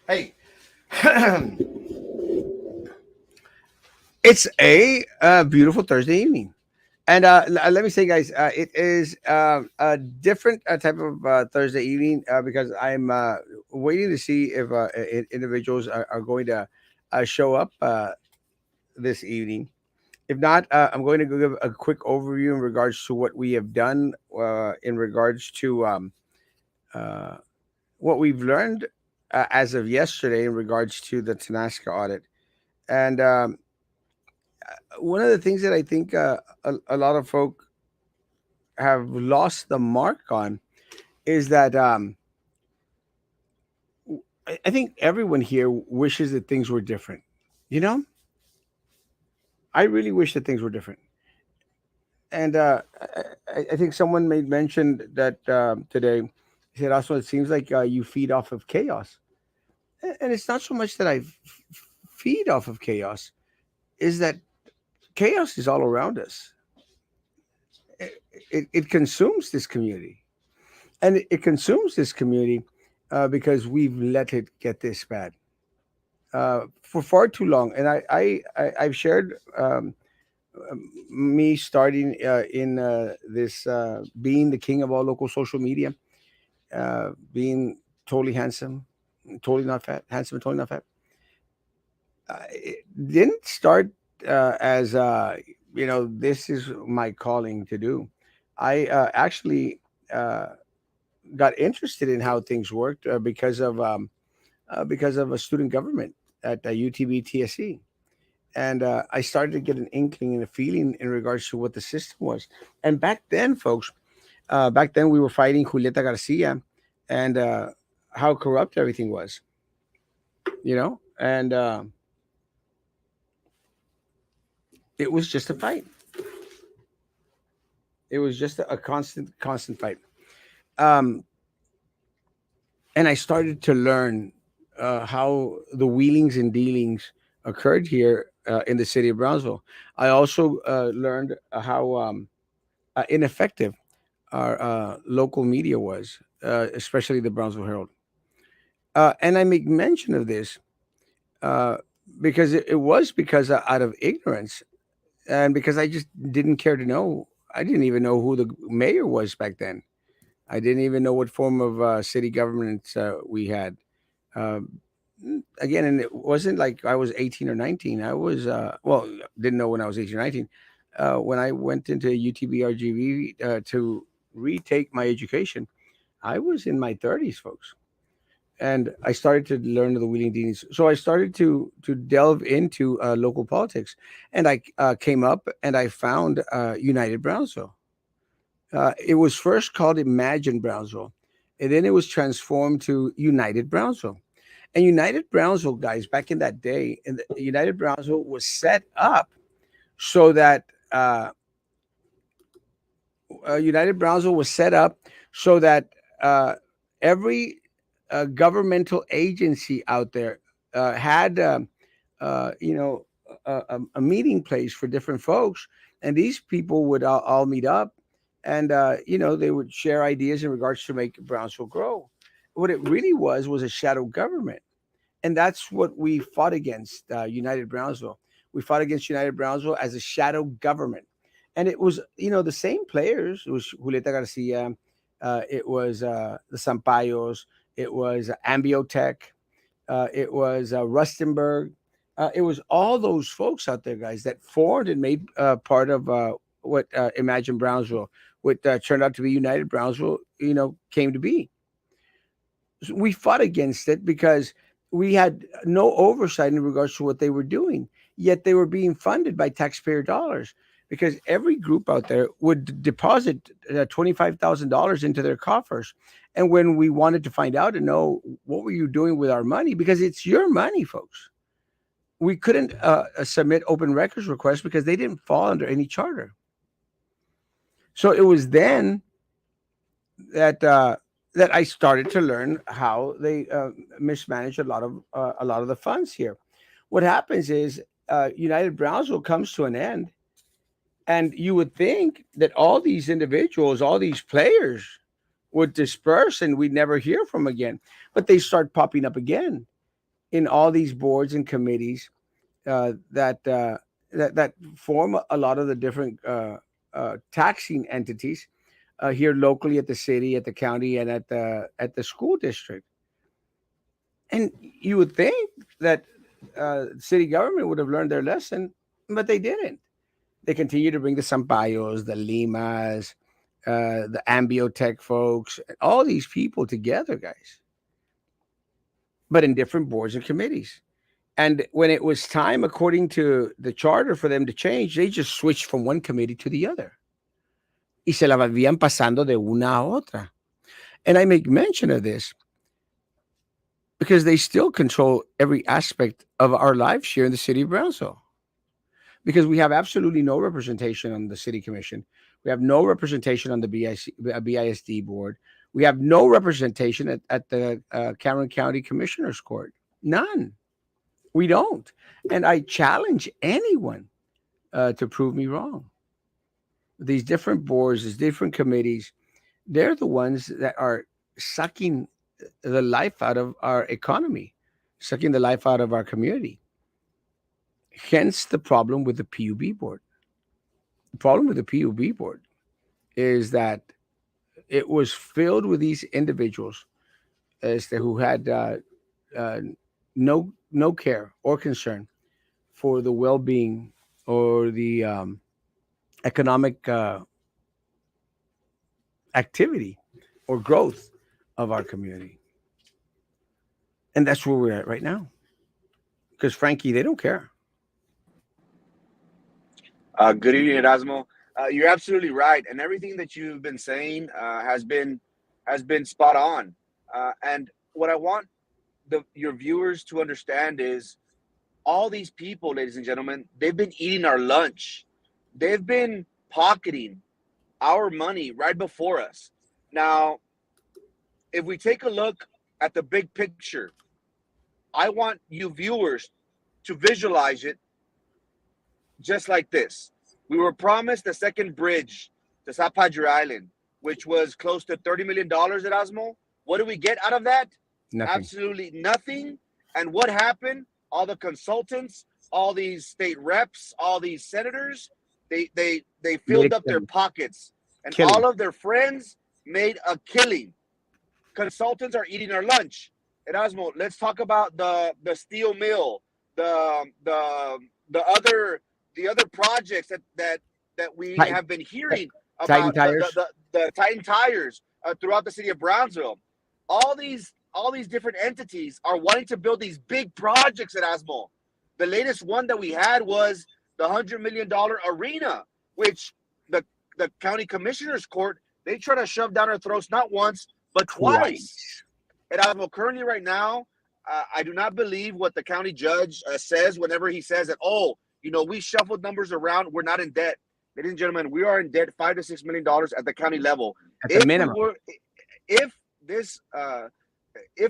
Hey, it's a beautiful Thursday evening. And let me say, guys, it is a different type of Thursday evening because I'm waiting to see if individuals are going to show up this evening. If not, I'm going to give a quick overview in regards to what we have done in regards to uh, what we've learned as of yesterday in regards to the Tanaska audit. And one of the things that I think a lot of folk have lost the mark on is that I think everyone here wishes that things were different. You know, I really wish that things were different. And I think someone made mention that today. He said, also, it seems like you feed off of chaos. And it's not so much that feed off of chaos, is that chaos is all around us. It consumes this community. And it consumes this community because we've let it get this bad for far too long. And I've shared me starting in this being the king of all local social media, being totally handsome, totally not fat, handsome and totally not fat. It didn't start as this is my calling to do. I actually got interested in how things worked because of a student government at UTB TSE. And I started to get an inkling and a feeling in regards to what the system was. And back then, folks, back then we were fighting Julieta Garcia and how corrupt everything was, and it was just a fight. It was just a constant fight. Um, and I started to learn how the wheelings and dealings occurred here in the city of Brownsville. I also learned how ineffective our local media was, especially the Brownsville Herald. And I make mention of this uh, because it was because out of ignorance and because I just didn't care to know. I didn't even know who the mayor was back then. I didn't even know what form of city government we had. Um, Again, and it wasn't like I was 18 or 19. I was, didn't know when I was 18 or 19. When I went into UTB-RGV to retake my education, I was in my 30s, folks. And I started to learn the wheeling dealings. So I started to delve into local politics, and I came up and I found United Brownsville. It was first called Imagine Brownsville, and then it was transformed to United Brownsville. And United Brownsville, guys, back in that day, and United Brownsville was set up so that United Brownsville was set up so that every governmental agency out there had, you know, a meeting place for different folks, and these people would all meet up, and they would share ideas in regards to make Brownsville grow. What it really was a shadow government, and that's what we fought against United Brownsville. We fought against United Brownsville as a shadow government, and it was the same players. It was Julieta Garcia, it was the Sampayos, it was Ambiotech, it was Rustenberg. It was all those folks out there, guys, that formed and made part of what Imagine Brownsville, what turned out to be United Brownsville, came to be. We fought against it because we had no oversight in regards to what they were doing. Yet they were being funded by taxpayer dollars because every group out there would deposit $25,000 into their coffers. And when we wanted to find out and know what were you doing with our money, because it's your money, folks, we couldn't submit open records requests because they didn't fall under any charter. So it was then that that I started to learn how they mismanage a lot of the funds here. What happens is United Brownsville comes to an end, and you would think that all these individuals, all these players, would disperse and we'd never hear from again, but they start popping up again. in all these boards and committees that form a lot of the different taxing entities here locally at the city, at the county, and at the school district. And you would think that city government would have learned their lesson, but they didn't. They continue to bring the Sampayos, the Limas, the Ambiotech folks, all these people together, guys, but in different boards and committees. And when it was time, according to the charter, for them to change, they just switched from one committee to the other. Y se la vivían pasando de una a otra. And I make mention of this because they still control every aspect of our lives here in the city of Brownsville. Because we have absolutely no representation on the city commission. We have no representation on the BISD board. We have no representation at the Cameron County Commissioner's Court. None. We don't. And I challenge anyone to prove me wrong. These different boards, these different committees, they're the ones that are sucking the life out of our economy, sucking the life out of our community. Hence the problem with the PUB board. The problem with the PUB board is that it was filled with these individuals who had uh, no care or concern for the well-being or the economic activity or growth of our community. And that's where we're at right now. Because Frankie, they don't care. Good evening, Erasmo. You're absolutely right, and everything that you've been saying has been spot on. And what I want your viewers to understand is all these people, ladies and gentlemen, they've been eating our lunch. They've been pocketing our money right before us. Now, if we take a look at the big picture, I want you viewers to visualize it just like this. We were promised a second bridge to South Padre Island, which was close to $30 million at Osmo. What do we get out of that? Nothing. Absolutely nothing. And what happened? All the consultants, all these state reps, all these senators, they filled up their pockets. And all of their friends made a killing. Consultants are eating our lunch. Erasmo, let's talk about the steel mill, the other projects that we have been hearing about, the Titan Tires throughout the city of Brownsville. All these different entities are wanting to build these big projects at Erasmo. The latest one that we had was the $100 million arena, which the county commissioner's court, they try to shove down our throats not once but twice. Erasmo, currently right now, I do not believe what the county judge says whenever he says that, oh, we shuffled numbers around. We're not in debt. Ladies and gentlemen, we are in debt $5 to $6 million at the county level. At the minimum. If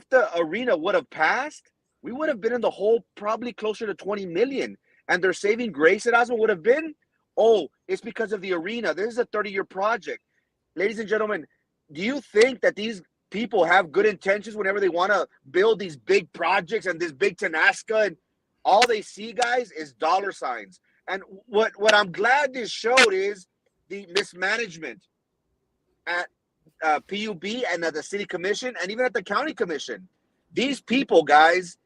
the arena would have passed, we would have been in the hole probably closer to 20 million. And their saving grace at Osmo would have been, oh, it's because of the arena. This is a 30-year project. Ladies and gentlemen, do you think that these people have good intentions whenever they want to build these big projects and this big Tanaska, and all they see, guys, is dollar signs? And what I'm glad this showed is the mismanagement at PUB and at the city commission and even at the county commission. These people, guys,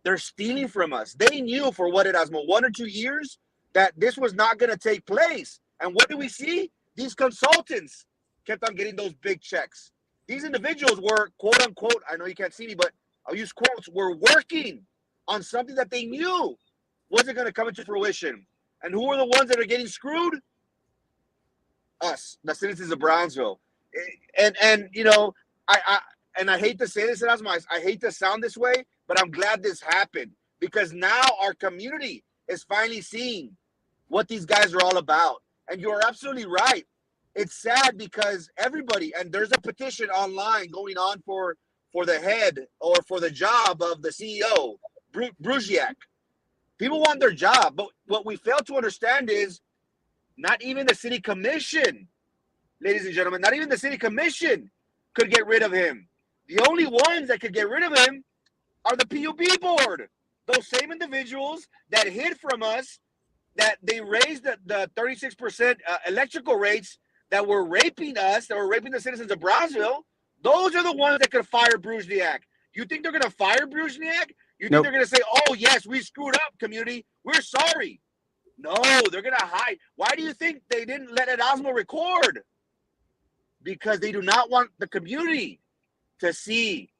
they're stealing from us. They knew for what it has, 1 or 2 years, that this was not going to take place. And what do we see? These consultants kept on getting those big checks. These individuals were, quote unquote, I know you can't see me, but I'll use quotes, were working on something that they knew wasn't going to come into fruition. And who are the ones that are getting screwed? Us, the citizens of Brownsville. And I hate to say this, I hate to sound this way, but I'm glad this happened, because now our community is finally seeing what these guys are all about. And you're absolutely right. It's sad because everybody, and there's a petition online going on for the head or for the job of the CEO, Bruziak. People want their job, but what we fail to understand is not even the city commission, ladies and gentlemen, not even the city commission could get rid of him. The only ones that could get rid of him are the PUB board. Those same individuals that hid from us, that they raised the 36% electrical rates, that were raping us, that were raping the citizens of Brownsville. Those are the ones that could fire Bruzniak. You think they're going to fire Bruzniak? You think Nope. they're going to say, oh, yes, we screwed up, community. We're sorry. No, they're going to hide. Why do you think they didn't let Erasmo record? Because they do not want the community to see.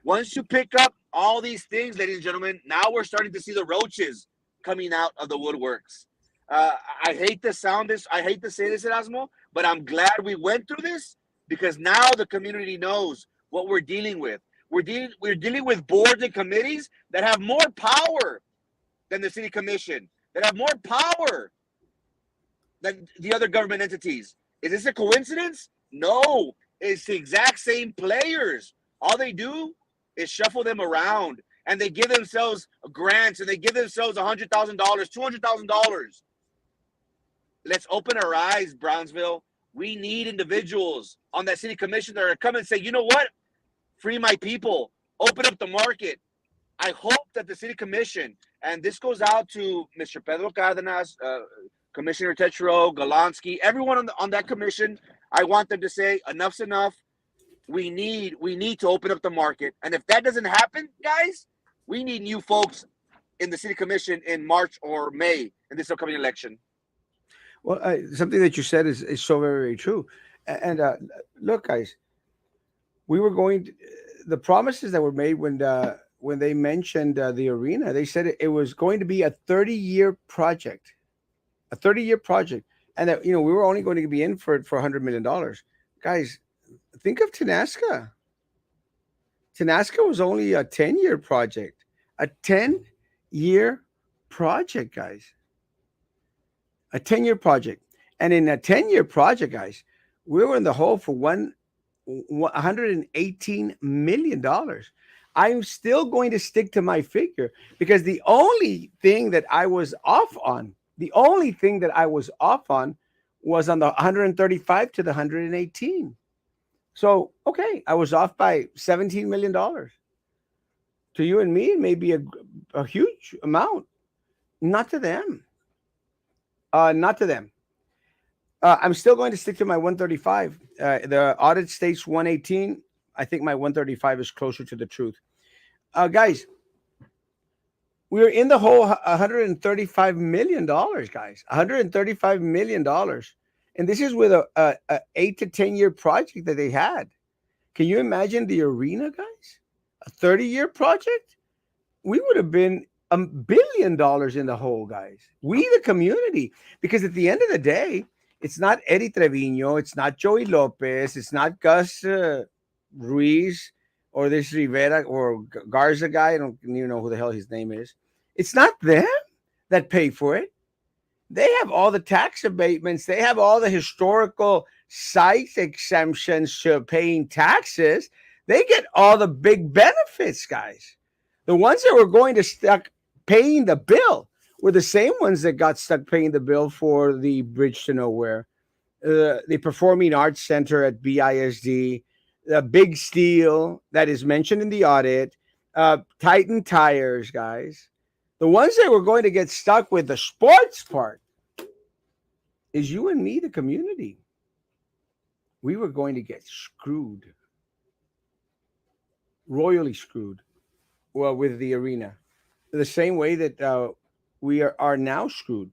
Once you pick up all these things, ladies and gentlemen, now we're starting to see the roaches coming out of the woodworks. I hate to sound this, I hate to say this, Erasmo, but I'm glad we went through this, because now the community knows what we're dealing with. We're dealing with boards and committees that have more power than the city commission, that have more power than the other government entities. Is this a coincidence? No, it's the exact same players. All they do is shuffle them around, and they give themselves grants, and they give themselves $100,000, $200,000. Let's open our eyes, Brownsville. We need individuals on that city commission that are come and say, you know what? Free my people. Open up the market. I hope that the city commission, and this goes out to Mr. Pedro Cardenas, Commissioner Tetro, Galansky, everyone on that commission. I want them to say, enough's enough. We need to open up the market. And if that doesn't happen, guys, we need new folks in the city commission in March or May in this upcoming election. Well, something that you said is so very, very true. And look, guys, we were going to, the promises that were made when they mentioned the arena. They said it was going to be a 30-year project, a 30-year project, and that we were only going to be in for it for $100 million. Guys, think of Tanaska. Tanaska was only a 10-year project, a 10-year project, guys, a 10-year project. And in a 10-year project, guys, we were in the hole for $118 million. I'm still going to stick to my figure, because the only thing that I was off on, was on the 135 to the 118. So, okay, I was off by $17 million. To you and me, it may be a huge amount. Not to them. Not to them. I'm still going to stick to my 135. The audit states 118. I think my 135 is closer to the truth. Guys, we're in the whole $135 million, guys. $135 million. And this is with a 8 to 10 year project that they had. Can you imagine the arena, guys? A 30-year project? We would have been $1 billion in the hole, guys. We, the community. Because at the end of the day, it's not Eddie Trevino, it's not Joey Lopez, it's not Gus Ruiz, or this Rivera or Garza guy. I don't even know who the hell his name is. It's not them that pay for it. They have all the tax abatements. They have all the historical site exemptions to paying taxes. They get all the big benefits, guys. The ones that were going to stuck paying the bill were the same ones that got stuck paying the bill for the bridge to nowhere, the Performing Arts Center at BISD, the Big Steel that is mentioned in the audit, Titan Tires, guys. The ones that were going to get stuck with the sports part is you and me, the community. We were going to get screwed, royally screwed, well, with the arena, the same way that we are now screwed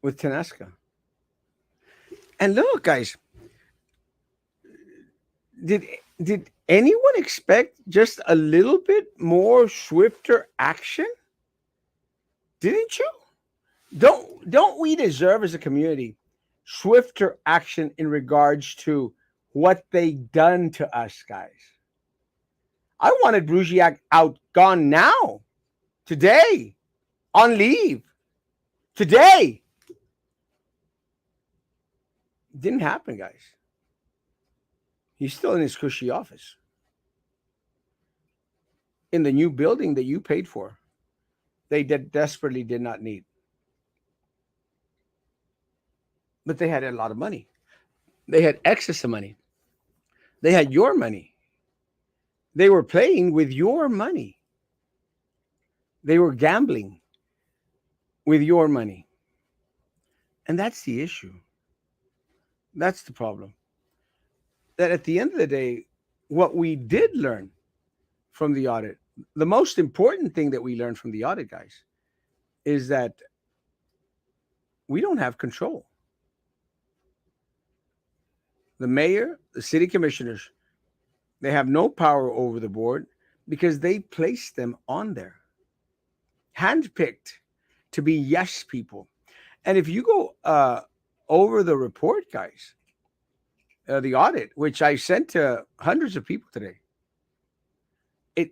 with Tanaska. And look, guys, did did anyone expect just a little bit more swifter action? Didn't you? Don't we deserve as a community swifter action in regards to what they done to us, guys? I wanted Brugiak out, gone now, today, on leave, today. Didn't happen, guys. He's still in his cushy office in the new building that you paid for. They desperately did not need, but they had a lot of money. They had excess of money. They had your money. They were playing with your money. They were gambling with your money. And that's the issue. That's the problem. That at the end of the day, what we did learn from the audit, the most important thing that we learned from the audit, guys, is that we don't have control. The mayor, the city commissioners, they have no power over the board because they placed them on there, handpicked to be yes people. And if you go over the report, guys, the audit, which I sent to hundreds of people today, it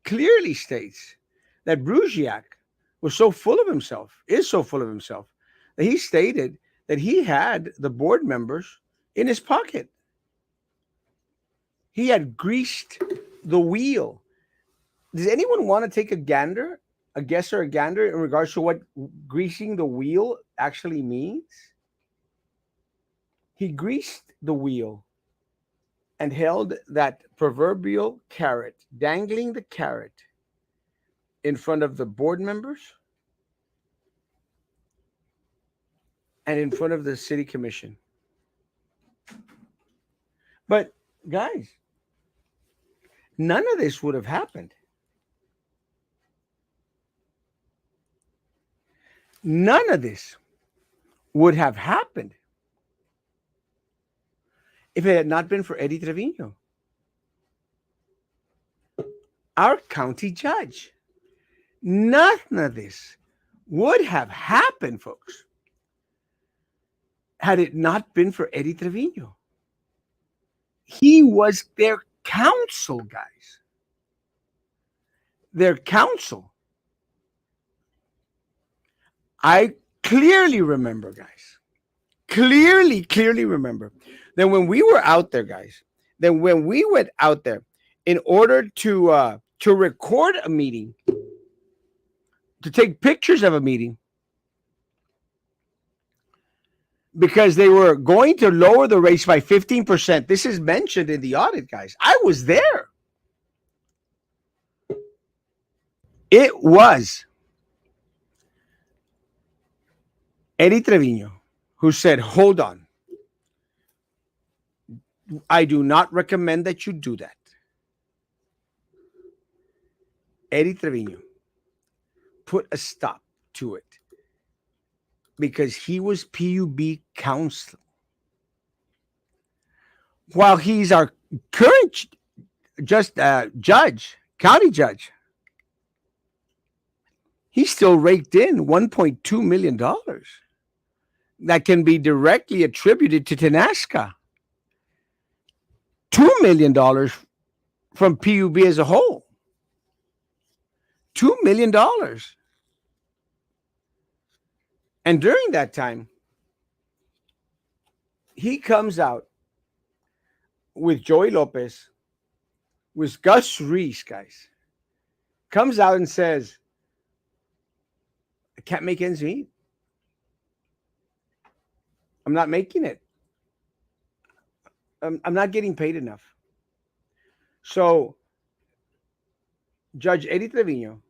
clearly states that Brugiak was so full of himself, is so full of himself, that he stated that he had the board members in his pocket. He had greased the wheel. Does anyone want to take a guess or a gander in regards to what greasing the wheel actually means? He greased the wheel and held that proverbial carrot, dangling the carrot in front of the board members and in front of the city commission. But guys, none of this would have happened. None of this would have happened if it had not been for Eddie Trevino, our county judge. None of this would have happened, folks, had it not been for Eddie Trevino. He was their counsel, guys. Their counsel. I clearly remember, guys, clearly remember that when we were out there, guys, that when we went out there in order to record a meeting, to take pictures of a meeting, because they were going to lower the rates by 15%. This is mentioned in the audit, guys. I was there. It was Eddie Trevino who said, hold on. I do not recommend that you do that. Eddie Trevino put a stop to it because he was PUB counsel. While he's our current judge, county judge, he still raked in $1.2 million that can be directly attributed to Tanaska. $2 million from PUB as a whole. $2 million. And during that time, he comes out with Joey Lopez, with Gus Reese, guys, comes out and says, I can't make ends meet. I'm not making it. I'm not getting paid enough. So, Judge Eddie Trevino,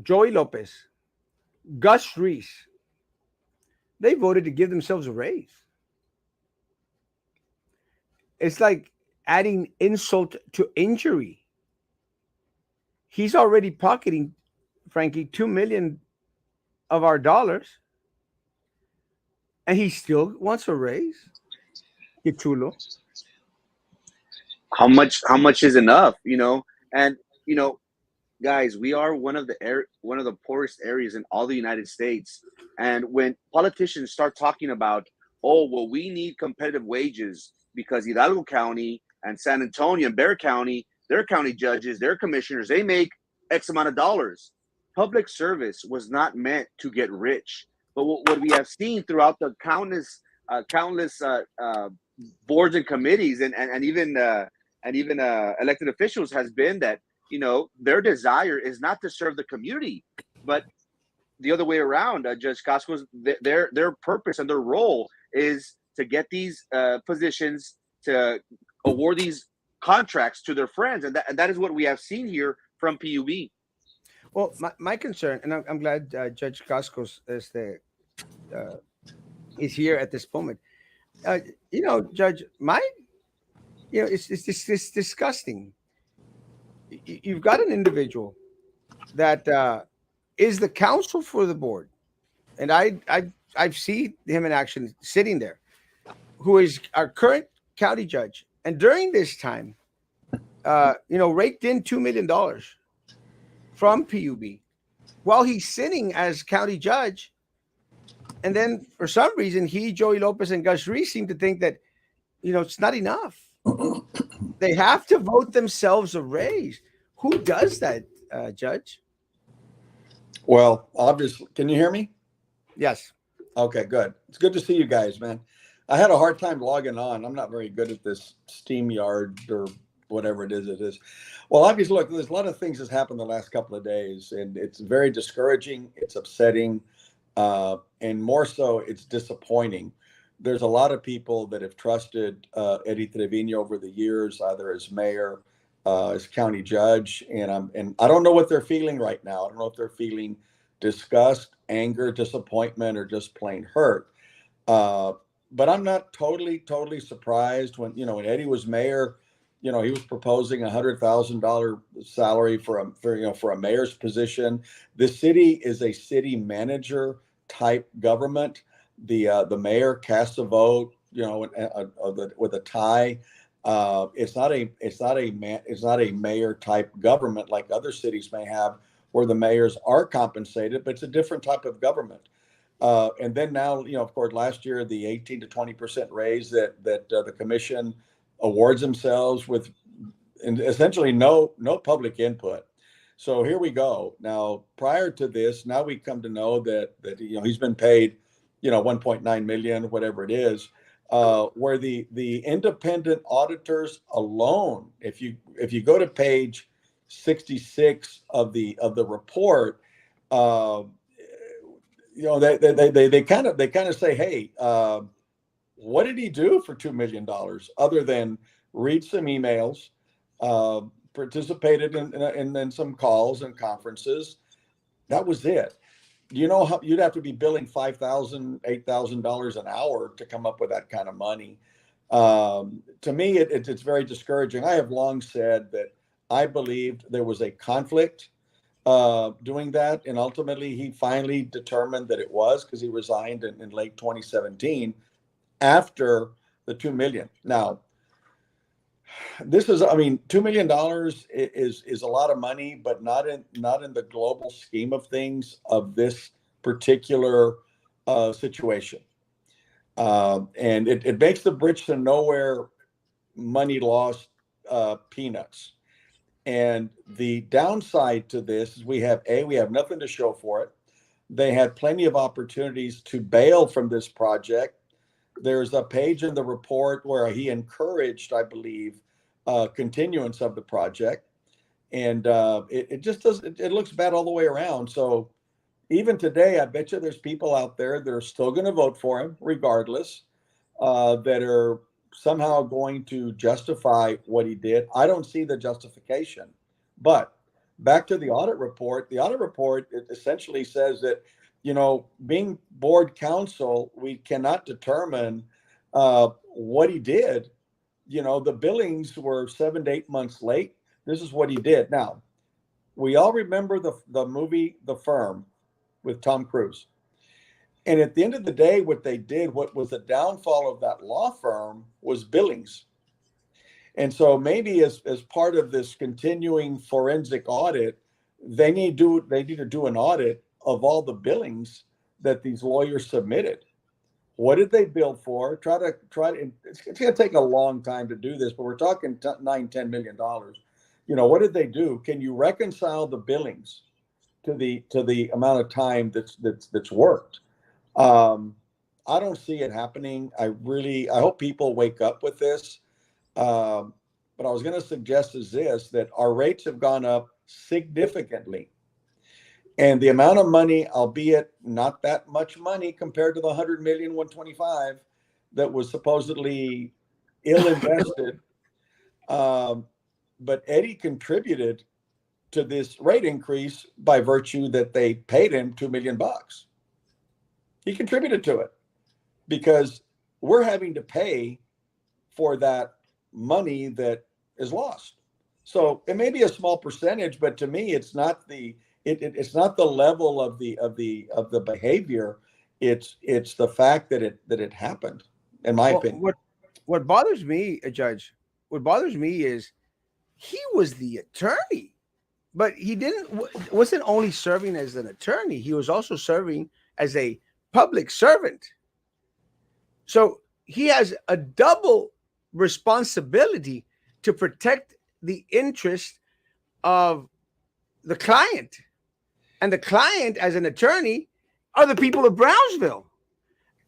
Joey Lopez, Gus Reese, they voted to give themselves a raise. It's like adding insult to injury. He's already pocketing, Frankie, 2 million of our dollars, and he still wants a raise. Que chulo. How much is enough, and you know guys, we are one of the poorest areas in all the United States. And when politicians start talking about, oh well, we need competitive wages because Hidalgo County and San Antonio and Bexar County, their county judges, their commissioners, they make X amount of dollars. Public service was not meant to get rich. But what we have seen throughout the countless boards and committees and even elected officials has been that their desire is not to serve the community, but the other way around. Judge Casco's their purpose and their role is to get these positions, to award these contracts to their friends, and that is what we have seen here from PUB. Well, my concern, and I'm glad Judge Cascos uh, is here at this moment. Uh, Judge, it's disgusting. You've got an individual that is the counsel for the board, and I've seen him in action sitting there, who is our current county judge, and during this time, raked in $2 million from PUB while he's sitting as county judge. And then for some reason, Joey Lopez, and Gus Reese seem to think that, it's not enough. They have to vote themselves a raise. Who does that, Judge? Well, obviously, can you hear me? Yes. Okay, good. It's good to see you guys, man. I had a hard time logging on. I'm not very good at this SteamYard or whatever it is. Well, obviously, look, there's a lot of things that's happened the last couple of days, and it's very discouraging. It's upsetting, and more so, it's disappointing. There's a lot of people that have trusted Eddie Trevino over the years, either as mayor, as county judge, and I don't know what they're feeling right now. I don't know if they're feeling disgust, anger, disappointment, or just plain hurt. But I'm not totally surprised when Eddie was mayor. He was proposing $100,000 salary for a mayor's position. The city is a city manager type government. The mayor casts a vote, with a tie. It's not a mayor type government like other cities may have, where the mayors are compensated, but it's a different type of government. And then now, of course, last year the 18 to 20% raise that the commission awards themselves with, and essentially no public input. So here we go. Now, prior to this, now we come to know that he's been paid, 1.9 million, whatever it is, where the independent auditors alone, if you go to page 66 of the report, they kind of say, hey, what did he do for $2 million other than read some emails, participated in some calls and conferences? That was it. Do you know how you'd have to be billing $5,000, $8,000 an hour to come up with that kind of money? To me, it's very discouraging. I have long said that I believed there was a conflict doing that, and ultimately he finally determined that it was, because he resigned in late 2017 after the $2 million. Now, $2 million is a lot of money, but not in the global scheme of things of this particular situation. And it makes the bridge to nowhere money lost peanuts. And the downside to this is we have nothing to show for it. They had plenty of opportunities to bail from this project. There's a page in the report where he encouraged, I believe, continuance of the project, and it just doesn't. It looks bad all the way around. So even today, I bet you there's people out there that are still going to vote for him, regardless, that are somehow going to justify what he did. I don't see the justification. But back to the audit report. The audit report, it essentially says that, being board counsel, we cannot determine what he did. The billings were 7 to 8 months late. This is what he did. Now, we all remember the movie The Firm with Tom Cruise. And at the end of the day, what they did, what was the downfall of that law firm, was billings. And so maybe as part of this continuing forensic audit, they need to do an audit of all the billings that these lawyers submitted. What did they bill for? Try to. It's going to take a long time to do this, but we're talking $9-10 million. What did they do? Can you reconcile the billings to the amount of time that's worked? I don't see it happening. I hope people wake up with this. But I was going to suggest that our rates have gone up significantly. And the amount of money, albeit not that much money compared to the 100 million, 125 that was supposedly ill invested, But Eddie contributed to this rate increase by virtue that they paid him $2 million. He contributed to it because we're having to pay for that money that is lost. So it may be a small percentage, but to me, it's not it's not the level of the behavior. It's the fact that it happened, in my Well, opinion. what bothers me, Judge, what bothers me is he was the attorney, but he wasn't only serving as an attorney. He was also serving as a public servant. So he has a double responsibility to protect the interest of the client. And the client, as an attorney, are the people of Brownsville.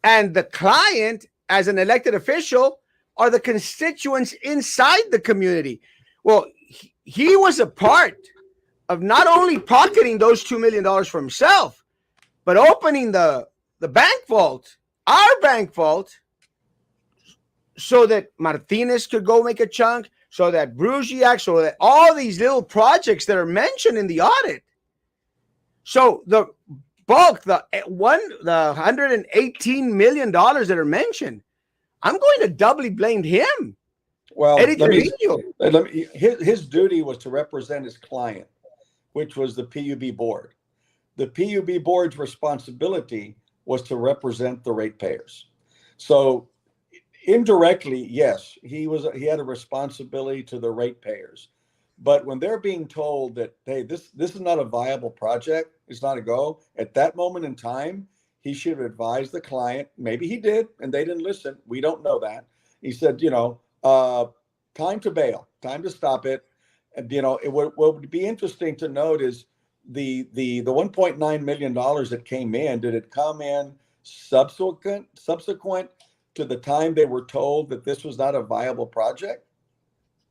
And the client, as an elected official, are the constituents inside the community. Well, he was a part of not only pocketing those $2 million for himself, but opening the bank vault, our bank vault, so that Martinez could go make a chunk, so that Brugiak, so that all these little projects that are mentioned in the audit. So the bulk, the $118 million that are mentioned, I'm going to doubly blame him. Well, Eddie Trevino. His duty was to represent his client, which was the PUB board. The PUB board's responsibility was to represent the ratepayers. So indirectly, yes, he had a responsibility to the ratepayers. But when they're being told that, hey, this is not a viable project, it's not a go, at that moment in time, he should have advised the client. Maybe he did, and they didn't listen. We don't know that. He said, time to bail, time to stop it. And, what would be interesting to note is the $1.9 million that came in, did it come in subsequent to the time they were told that this was not a viable project?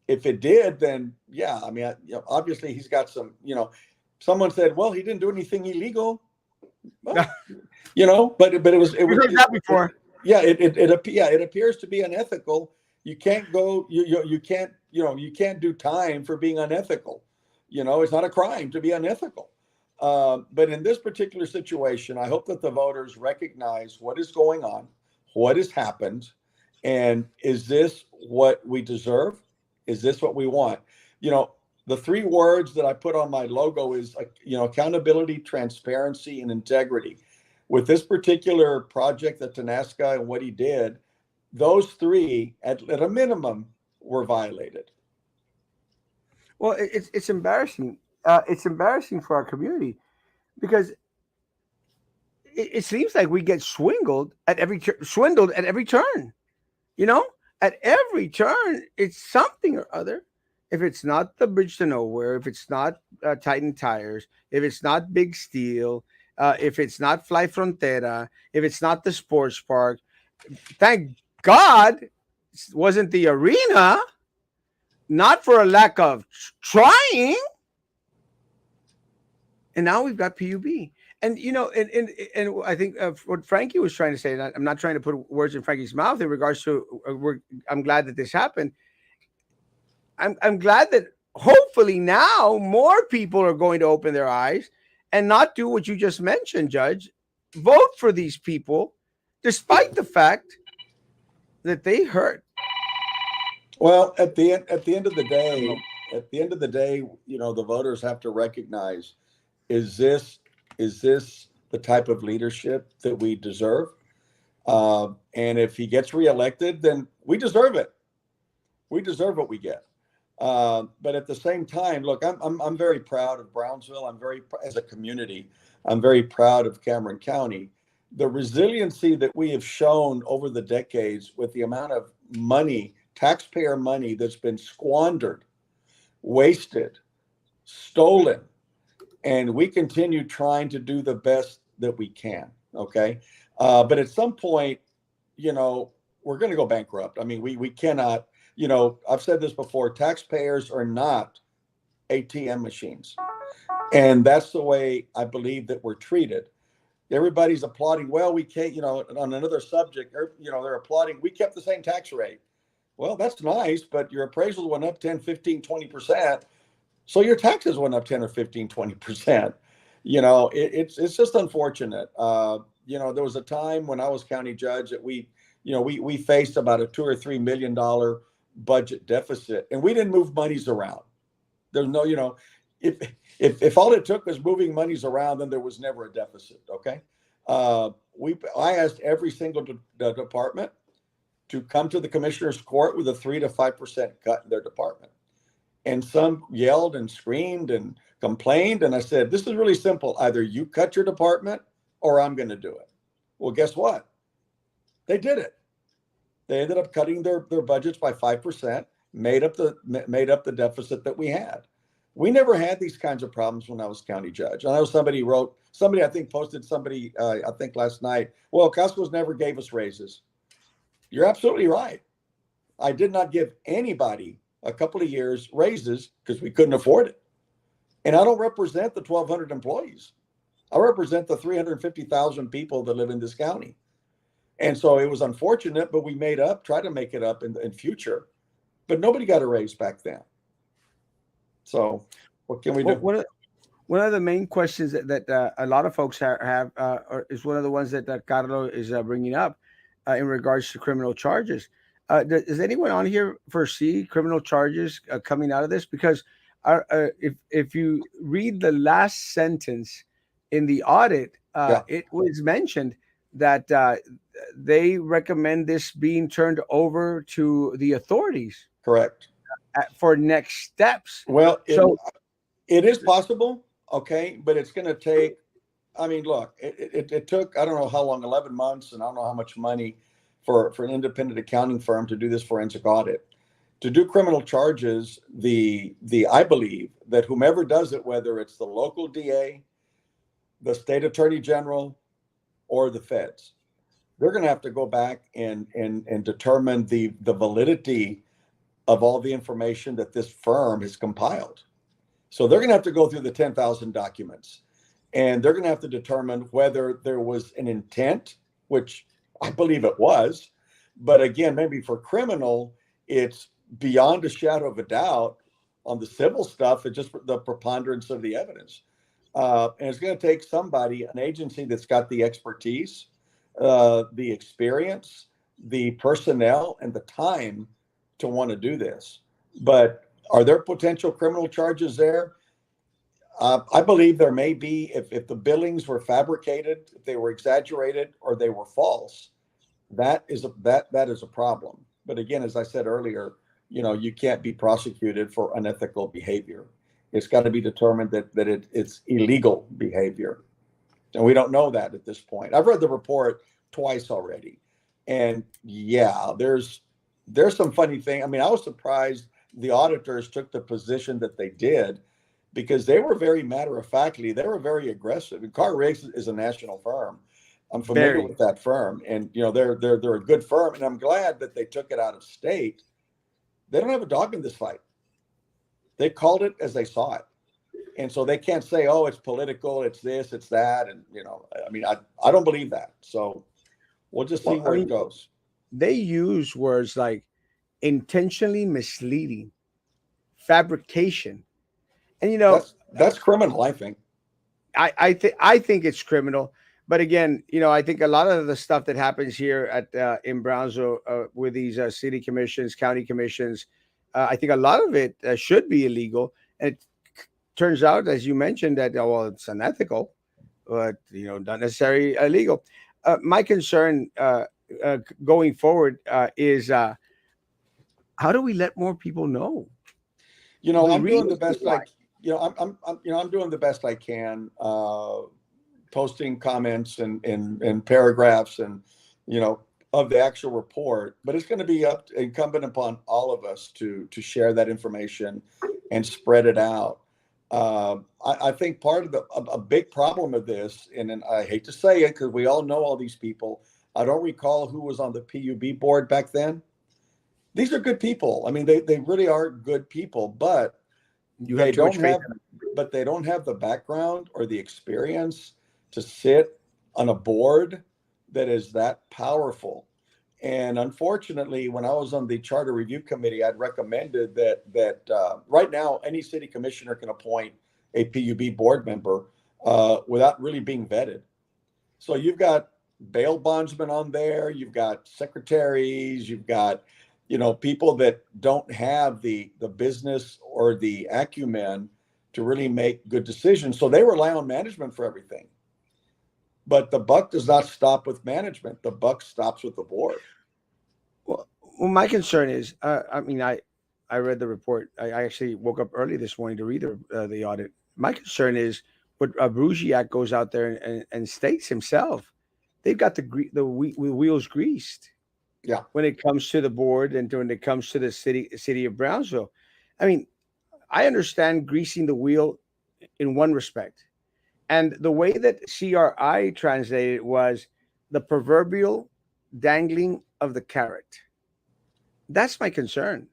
If it did, then yeah, I mean, obviously he's got some, someone said, well, he didn't do anything illegal. Well, but it was heard that before. It appears to be unethical. You can't go, you can't do time for being unethical. It's not a crime to be unethical. But in this particular situation, I hope that the voters recognize what is going on, what has happened, and is this what we deserve? Is this what we want? The three words that I put on my logo is, accountability, transparency, and integrity. With this particular project at Tanaska and what he did, those three, at a minimum, were violated. Well, it's embarrassing. It's embarrassing for our community because it seems like we get swindled at every turn. At every turn, it's something or other. If it's not the bridge to nowhere, if it's not Titan Tires, if it's not Big Steel, if it's not Fly Frontera, if it's not the sports park, thank God it wasn't the arena, not for a lack of trying. And now we've got PUB. And and I think what Frankie was trying to say, and I'm not trying to put words in Frankie's mouth in regards to, I'm glad that this happened. I'm glad that hopefully now more people are going to open their eyes and not do what you just mentioned, Judge. Vote for these people, despite the fact that they hurt. Well, at the end of the day, the voters have to recognize: is this the type of leadership that we deserve? And if he gets reelected, then we deserve it. We deserve what we get. But at the same time, look, I'm very proud of Brownsville. As a community, I'm very proud of Cameron County. The resiliency that we have shown over the decades with the amount of money, taxpayer money, that's been squandered, wasted, stolen, and we continue trying to do the best that we can. Okay. But at some point, we're going to go bankrupt. I mean, we cannot, I've said this before, taxpayers are not ATM machines. And that's the way I believe that we're treated. Everybody's applauding. Well, we can't, on another subject, they're applauding. We kept the same tax rate. Well, that's nice, but your appraisal went up 10, 15, 20%. So your taxes went up 10 or 15, 20%. It's just unfortunate. There was a time when I was county judge that we faced about a $2 or $3 million budget deficit, and we didn't move monies around. There's no, if if all it took was moving monies around, then there was never a deficit. Okay, I asked every single department to come to the commissioner's court with a 3 to 5% cut in their department, and some yelled and screamed and complained, and I said, this is really simple: either you cut your department or I'm going to do it. Well, guess what? They did it. They ended up cutting their budgets by 5%, made up the deficit that we had. We never had these kinds of problems when I was county judge. I know somebody I think posted I think last night, well, Costco's never gave us raises. You're absolutely right. I did not give anybody a couple of years raises because we couldn't afford it. And I don't represent the 1,200 employees. I represent the 350,000 people that live in this county. And so it was unfortunate, but we tried to make it up in future. But nobody got a raise back then. So what can we do? One of the main questions that a lot of folks have is one of the ones that Carlos is bringing up in regards to criminal charges. Does anyone on here foresee criminal charges coming out of this? Because if you read the last sentence in the audit, it was mentioned that they recommend this being turned over to the authorities. Correct. For next steps. Well, it is possible, okay, but it's going to take. I mean, look, it took, I don't know how long, 11 months, and I don't know how much money for an independent accounting firm to do this forensic audit. To do criminal charges, I believe that whomever does it, whether it's the local DA, the state attorney general, or the feds, they're going to have to go back and determine the validity of all the information that this firm has compiled. So they're going to have to go through the 10,000 documents, and they're going to have to determine whether there was an intent, which I believe it was. But again, maybe for criminal, it's beyond a shadow of a doubt. On the civil stuff, it's just the preponderance of the evidence. And it's going to take somebody, an agency that's got the expertise, the experience, the personnel, and the time to want to do this. But are there potential criminal charges there? I believe there may be if the billings were fabricated, if they were exaggerated, or they were false. That is a problem. But again, as I said earlier, you can't be prosecuted for unethical behavior. It's got to be determined that it's illegal behavior, and we don't know that at this point. I've read the report twice already, and yeah, there's some funny thing. I mean, I was surprised the auditors took the position that they did, because they were very matter-of-factly. They were very aggressive. And Carr Riggs is a national firm. I'm familiar with that firm, and they're a good firm, and I'm glad that they took it out of state. They don't have a dog in this fight. They called it as they saw it, and so they can't say, "Oh, it's political, it's this, it's that," and I mean, I don't believe that. So we'll just see where it goes. They use words like intentionally misleading, fabrication, and that's criminal. I think. I think it's criminal. But again, I think a lot of the stuff that happens here in Brownsville with these city commissions, county commissions, I think a lot of it should be illegal. And it turns out, as you mentioned, that it's unethical, but not necessarily illegal. My concern going forward is how do we let more people know? I'm doing the best I'm doing the best I can. Posting comments and paragraphs and of the actual report, but it's going to be incumbent upon all of us to share that information and spread it out. I think part of a big problem of this, and I hate to say it because we all know all these people. I don't recall who was on the PUB board back then. These are good people. I mean, they really are good people, but they don't have the background or the experience to sit on a board that is that powerful And unfortunately, when I was on the Charter Review Committee, I'd recommended that right now any city commissioner can appoint a PUB board member without really being vetted. So you've got bail bondsmen on there, you've got secretaries, you've got people that don't have the business or the acumen to really make good decisions. So they rely on management for everything. But the buck does not stop with management. The buck stops with the board. Well, my concern is, I mean, I read the report. I actually woke up early this morning to read the audit. My concern is what Brugiak goes out there and states himself. They've got the wheels greased Yeah. when it comes to the board and when it comes to the city of Brownsville. I mean, I understand greasing the wheel in one respect, and the way that CRI translated was the proverbial dangling of the carrot. That's my concern.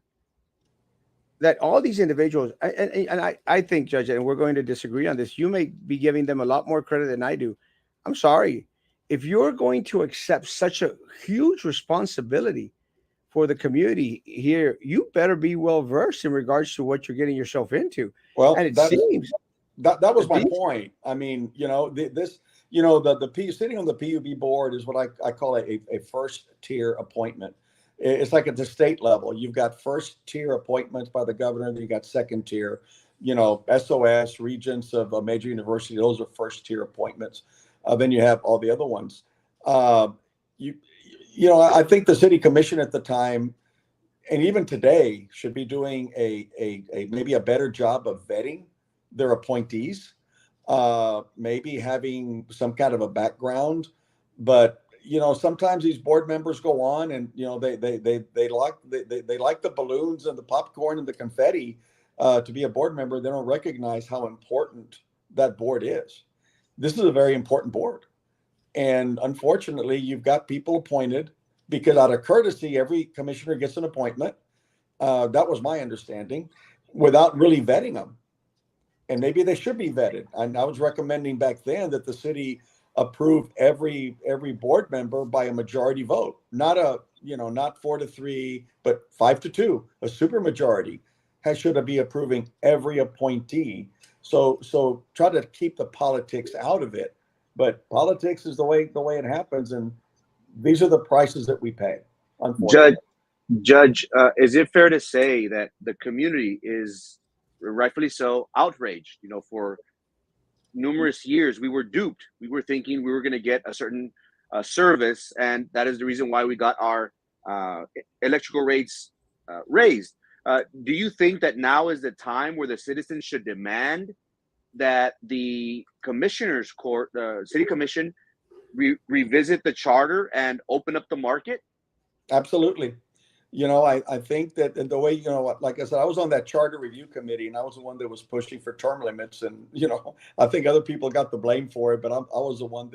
That all these individuals, I think, Judge, and we're going to disagree on this. You may be giving them a lot more credit than I do. I'm sorry. If you're going to accept such a huge responsibility for the community here, you better be well versed in regards to what you're getting yourself into. And Well, it seems that was that my these, point. I mean, the sitting on the PUB board is what I call a first tier appointment. It's like at the state level. You've got first tier appointments by the governor, then you got second tier. SOS, regents of a major university, those are first tier appointments. Then you have all the other ones. Uh, you, I think the city commission at the time, and even today, should be doing a maybe a better job of vetting their appointees, maybe having some kind of a background. But sometimes these board members go on, and they like the balloons and the popcorn and the confetti to be a board member. They don't recognize how important that board is. This is a very important board, and unfortunately, you've got people appointed because out of courtesy, every commissioner gets an appointment. That was my understanding, without really vetting them. And maybe they should be vetted. And I was recommending back then that the city approve every board member by a majority vote, not 4-3, but 5-2, a super majority should be approving every appointee. So try to keep the politics out of it. But politics is the way it happens, and these are the prices that we pay, Judge, unfortunately. is it fair to say that the community is rightfully so outraged? For numerous years, we were duped. We were thinking we were going to get a certain service, and that is the reason why we got our electrical rates raised. Do you think that now is the time where the citizens should demand that the commissioners court, the city commission, revisit the charter and open up the market? Absolutely. I think that the way, like I said, I was on that charter review committee, and I was the one that was pushing for term limits. And, I think other people got the blame for it, but I was the one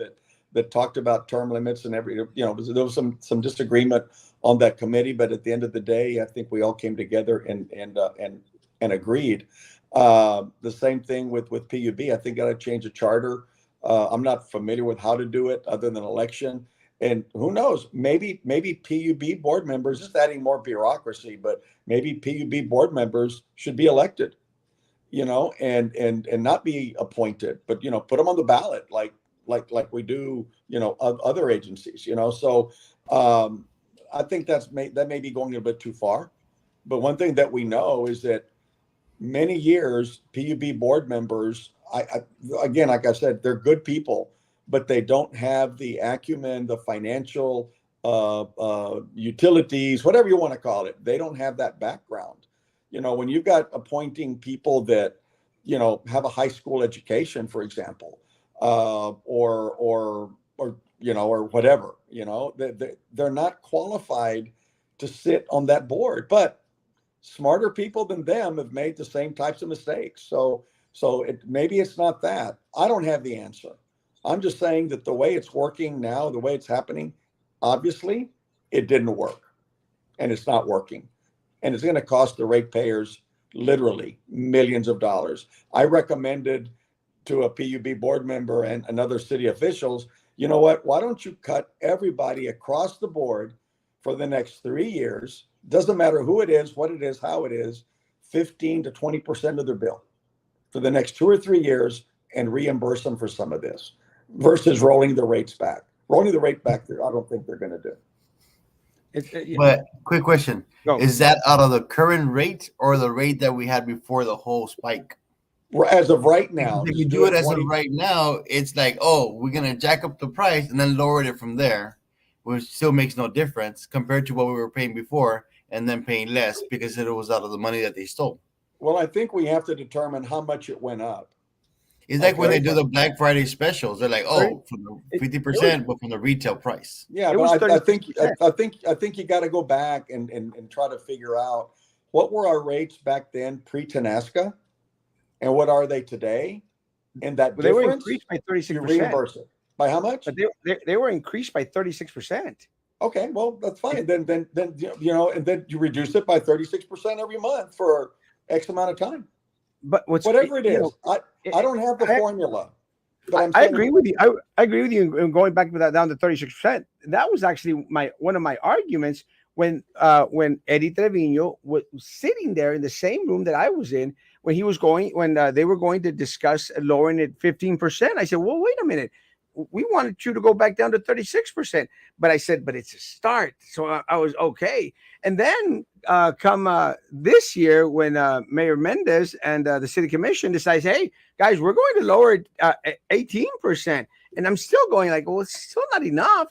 that talked about term limits and there was some disagreement on that committee. But at the end of the day, I think we all came together and agreed. The same thing with PUB. I think got to change the charter. I'm not familiar with how to do it other than election. And who knows, maybe PUB board members, just adding more bureaucracy, but maybe PUB board members should be elected, and not be appointed, but, put them on the ballot like we do, other agencies, So I think that may be going a bit too far. But one thing that we know is that many years, PUB board members, again, like I said, they're good people, but they don't have the acumen, the financial utilities, whatever you want to call it. They don't have that background. When you've got appointing people that, have a high school education, for example, or whatever, they're not qualified to sit on that board. But smarter people than them have made the same types of mistakes. So maybe it's not that. I don't have the answer. I'm just saying that the way it's working now, the way it's happening, obviously it didn't work, and it's not working. And it's going to cost the ratepayers literally millions of dollars. I recommended to a PUB board member and other city officials, you know what? Why don't you cut everybody across the board for the next 3 years, doesn't matter who it is, what it is, how it is, 15 to 20% of their bill for the next 2 or 3 years and reimburse them for some of this versus rolling the rates back. Rolling the rate back, I don't think they're going to do. But quick question. Go. Is that out of the current rate or the rate that we had before the whole spike? As of right now, If you do it as of right now, it's like, oh, we're going to jack up the price and then lower it from there, which still makes no difference compared to what we were paying before and then paying less because it was out of the money that they stole. Well, I think we have to determine how much it went up. It's like when they do the Black Friday specials, they're like, oh, for the 50%, but from the retail price. Yeah, but I think you got to go back and try to figure out what were our rates back then pre-Tanaska, and what are they today? And that They were difference, increased by 36%. you reimburse it by how much? But they were increased by 36%. Okay, well that's fine. Then and then you reduce it by 36% every month for X amount of time. But whatever it is, I don't have the formula. But I agree with you. I agree with you in going back with that down to 36%. That was actually one of my arguments when Eddie Trevino was sitting there in the same room that I was in when they were going to discuss lowering it 15%. I said, well, wait a minute. We wanted you to go back down to 36%. But I said, but it's a start. So I was okay. And then come this year when Mayor Mendez and the city commission decides, hey, guys, we're going to lower it 18%. And I'm still going like, well, it's still not enough.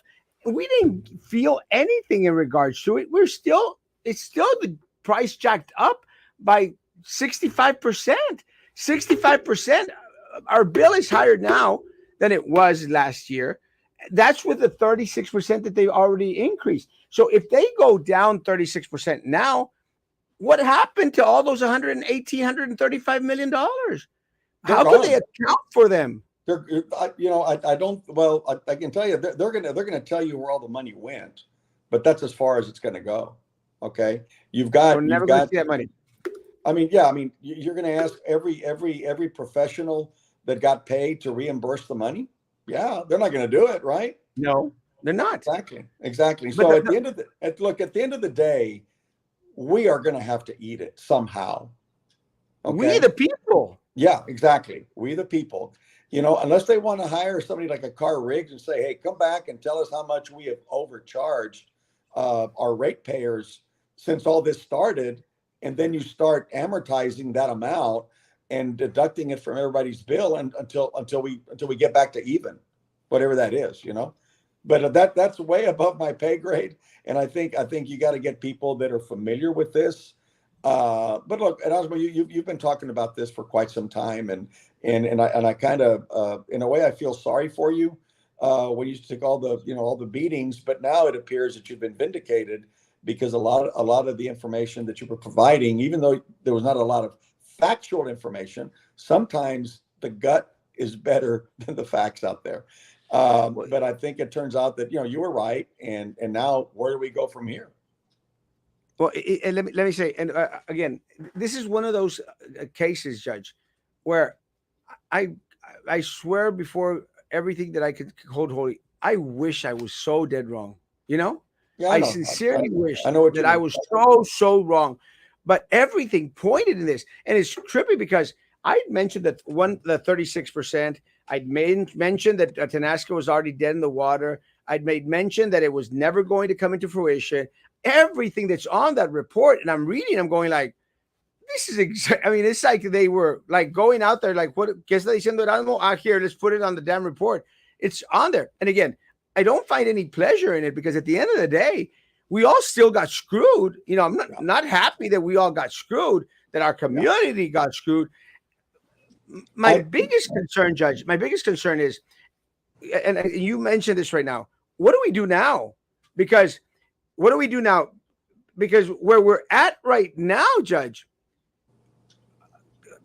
We didn't feel anything in regards to it. It's still the price jacked up by 65%. 65%. Our bill is higher now than it was last year. That's with the 36% that they already increased. So if they go down 36% now, what happened to all those $118, $135 million? How could they account for them? I don't. Well, I can tell you they're gonna tell you where all the money went, but that's as far as it's gonna go. Okay, you've got gonna see that money. I mean, yeah. I mean, you're gonna ask every professional that got paid to reimburse the money. Yeah, they're not gonna do it, right? No, they're not. Exactly. So at the end of the day, we are gonna have to eat it somehow. Okay? We the people. Yeah, exactly. We the people. Unless they want to hire somebody like a Carr Riggs and say, hey, come back and tell us how much we have overcharged our ratepayers since all this started. And then you start amortizing that amount and deducting it from everybody's bill until we get back to even, whatever that is, But that's way above my pay grade. And I think you got to get people that are familiar with this. But look, Erasmo, you've been talking about this for quite some time, and I kind of, in a way, I feel sorry for you when you took all the beatings. But now it appears that you've been vindicated because a lot of the information that you were providing, even though there was not a lot of factual information, sometimes the gut is better than the facts out there. But I think it turns out that you were right, and now where do we go from here? Well, let me say, and again, this is one of those cases, Judge, where I swear before everything that I could hold holy, I wish I was so dead wrong. Yeah, I sincerely wish I know that I was so wrong, but everything pointed in this, and it's trippy because I mentioned that the 36%. I'd mentioned that Tanaska was already dead in the water. I'd made mention that it was never going to come into fruition. Everything that's on that report, and I'm reading, I'm going like, this is it's like they were like going out there like, what? ¿Qué está diciendo Erasmo? Here, let's put it on the damn report. It's on there. And again, I don't find any pleasure in it because at the end of the day, we all still got screwed. I'm not happy that we all got screwed, that our community got screwed. My biggest concern, Judge, is, and you mentioned this right now, what do we do now? Because where we're at right now, Judge,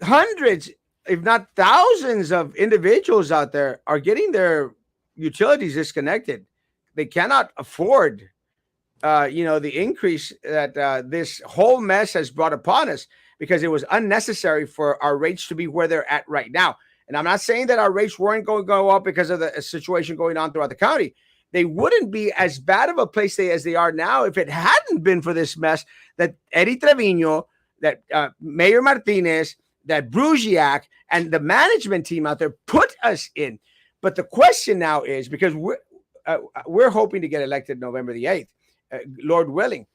hundreds, if not thousands of individuals out there are getting their utilities disconnected. They cannot afford, the increase that this whole mess has brought upon us because it was unnecessary for our rates to be where they're at right now. And I'm not saying that our rates weren't going to go up because of the situation going on throughout the county. they wouldn't be as bad of a place as they are now if it hadn't been for this mess that Eddie Trevino, that Mayor Martinez, that Brugiak, and the management team out there put us in. But the question now is, because we're hoping to get elected November the 8th, Lord willing.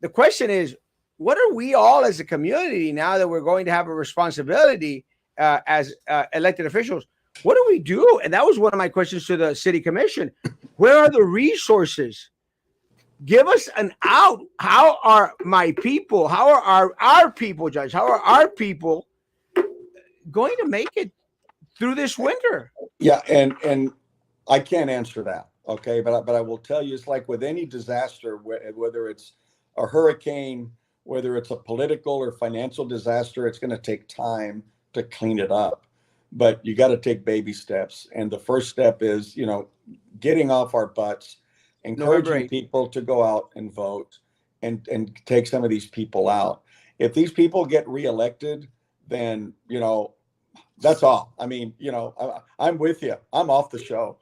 The question is, what are we all as a community now that we're going to have a responsibility as elected officials? What do we do? And that was one of my questions to the city commission. Where are the resources? Give us an out. How are my people? How are our people, Judge? How are our people going to make it through this winter? Yeah, and I can't answer that, okay? But I will tell you, it's like with any disaster, whether it's a hurricane, whether it's a political or financial disaster, it's going to take time to clean it up. But you got to take baby steps, and the first step is, getting off our butts, encouraging people to go out and vote, and take some of these people out. If these people get reelected, then that's all. I mean, I'm with you. I'm off the show,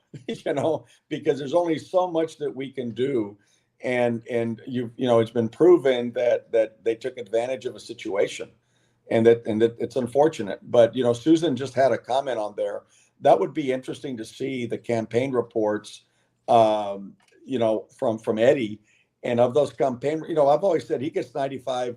because there's only so much that we can do. And it's been proven that they took advantage of a situation, and that it's unfortunate. But, Susan just had a comment on there. That would be interesting to see the campaign reports, from Eddie, and of those campaign, I've always said he gets 95%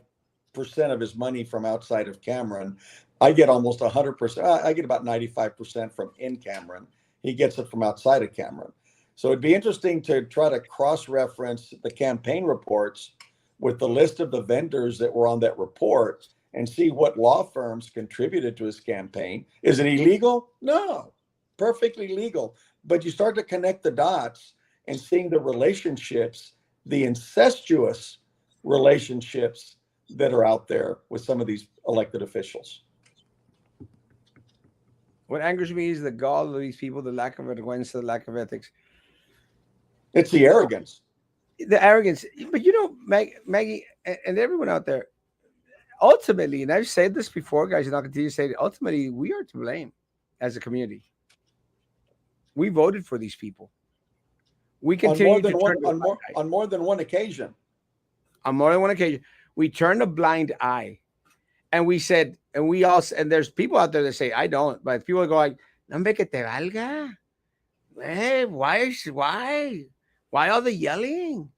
of his money from outside of Cameron. I get almost 100%. I get about 95% from in Cameron. He gets it from outside of Cameron. So it'd be interesting to try to cross-reference the campaign reports with the list of the vendors that were on that report and see what law firms contributed to his campaign. Is it illegal? No, perfectly legal. But you start to connect the dots and seeing the relationships, the incestuous relationships that are out there with some of these elected officials. What angers me is the gall of these people, the lack of vergüenza, the lack of ethics. It's the arrogance. The arrogance. But Maggie, and everyone out there, ultimately, and I've said this before, guys, and I'll continue to say it, ultimately, we are to blame as a community. We voted for these people. We continue on more than one occasion. On more than one occasion, we turned a blind eye. And we said, and there's people out there that say, I don't, but people go like, no me que te valga. Hey, why all the yelling?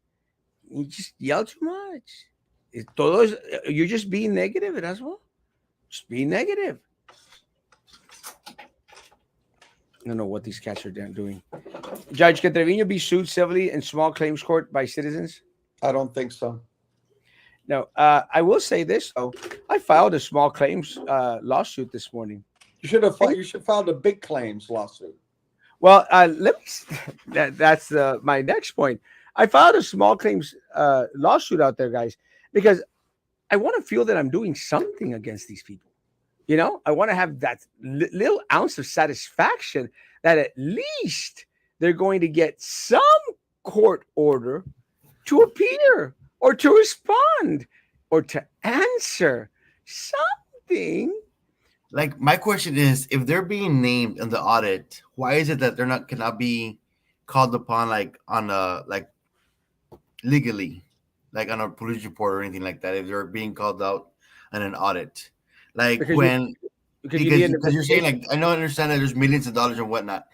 You just yell too much. You're just being negative, Erasmo. Just be negative. I don't know what these cats are doing. Judge, can Trevino be sued civilly in small claims court by citizens? I don't think so. No, I will say this though. I filed a small claims lawsuit this morning. You should filed a big claims lawsuit. Well, that's my next point. I filed a small claims lawsuit out there, guys, because I want to feel that I'm doing something against these people. I want to have that little ounce of satisfaction that at least they're going to get some court order to appear, or to respond, or to answer something. Like, my question is, if they're being named in the audit, why is it that they're cannot be called upon legally, like on a police report or anything like that, if they're being called out in an audit? Like, because you're saying, I understand that there's millions of dollars and whatnot.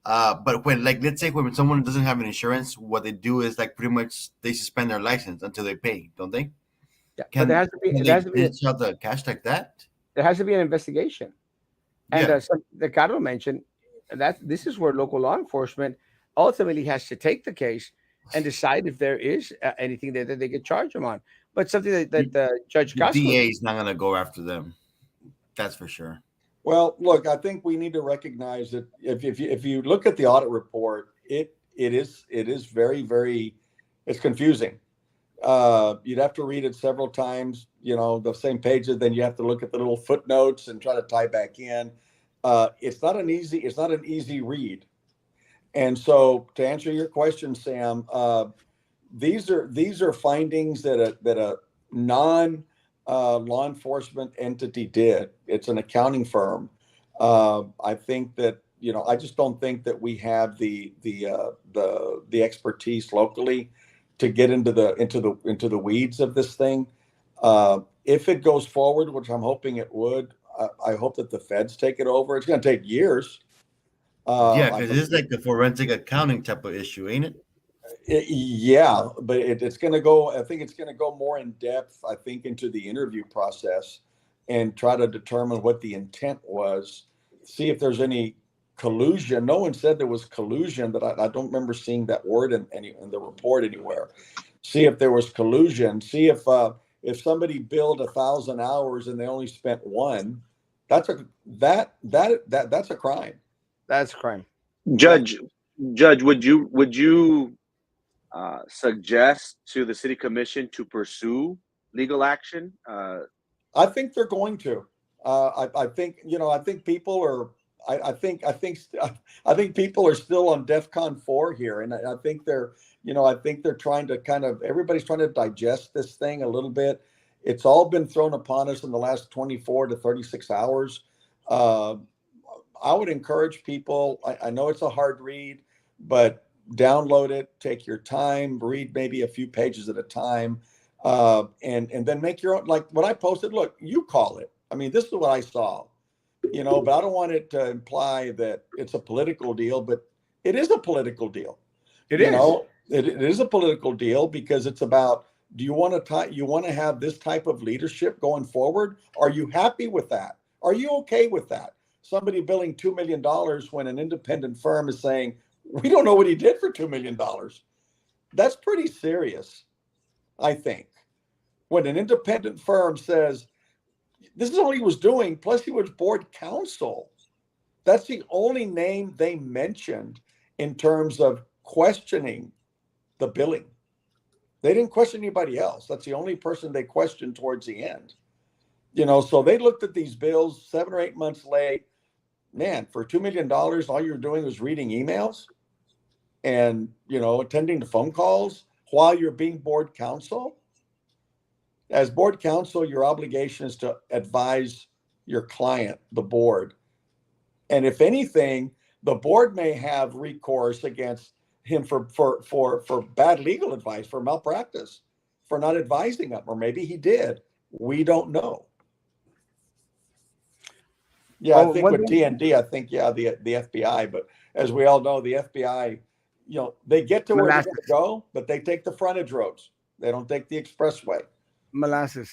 But let's say when someone doesn't have an insurance, what they do is pretty much they suspend their license until they pay, don't they? Yeah, but there has to be the cash like that. There has to be an investigation, and the Carlos mentioned that this is where local law enforcement ultimately has to take the case and decide if there is anything that they could charge them on. But something that Judge Castro, DA is not going to go after them. That's for sure. Well, look, I think we need to recognize that if you look at the audit report, it is very, very, it's confusing. You'd have to read it several times, the same pages. Then you have to look at the little footnotes and try to tie back in. It's not an easy read. And so, to answer your question, Sam, these are findings that a non law enforcement entity did. It's an accounting firm. I think that I just don't think that we have the expertise locally to get into the weeds of this thing. If it goes forward, which I'm hoping it would, I hope that the feds take it over. It's going to take years. Yeah, I because it's like the forensic accounting type of issue, ain't it? Yeah, but it's going to go. I think it's going to go more in depth. I think into the interview process and try to determine what the intent was. See if there's any collusion. No one said there was collusion, but I don't remember seeing that word in the report anywhere. See if there was collusion. See if somebody billed 1,000 hours and they only spent one. That's a crime. That's a crime. Judge, would you suggest to the city commission to pursue legal action? I think they're going to. I think I think people are. I think people are still on DEFCON 4 here, and I think they're trying to everybody's trying to digest this thing a little bit. It's all been thrown upon us in the last 24 to 36 hours. I would encourage people. I know it's a hard read, but download it, take your time, read maybe a few pages at a time, and then make your own. Like what I posted, look, you call it. I mean, this is what I saw, but I don't want it to imply that it's a political deal, but it is a political deal. It is. It is a political deal because it's about, do you want to have this type of leadership going forward? Are you happy with that? Are you okay with that? Somebody billing $2 million when an independent firm is saying, we don't know what he did for $2 million. That's pretty serious, I think. When an independent firm says, this is all he was doing, plus he was board counsel. That's the only name they mentioned in terms of questioning the billing. They didn't question anybody else. That's the only person they questioned towards the end. So they looked at these bills 7 or 8 months late. Man, for $2 million, all you're doing is reading emails and, attending to phone calls while you're being board counsel. As board counsel, your obligation is to advise your client, the board. And if anything, the board may have recourse against him for bad legal advice, for malpractice, for not advising them, or maybe he did. We don't know. Yeah, I think with TND, I think, the FBI, but as we all know, the FBI, they get to where they're going to go, but they take the frontage roads. They don't take the expressway. Molasses.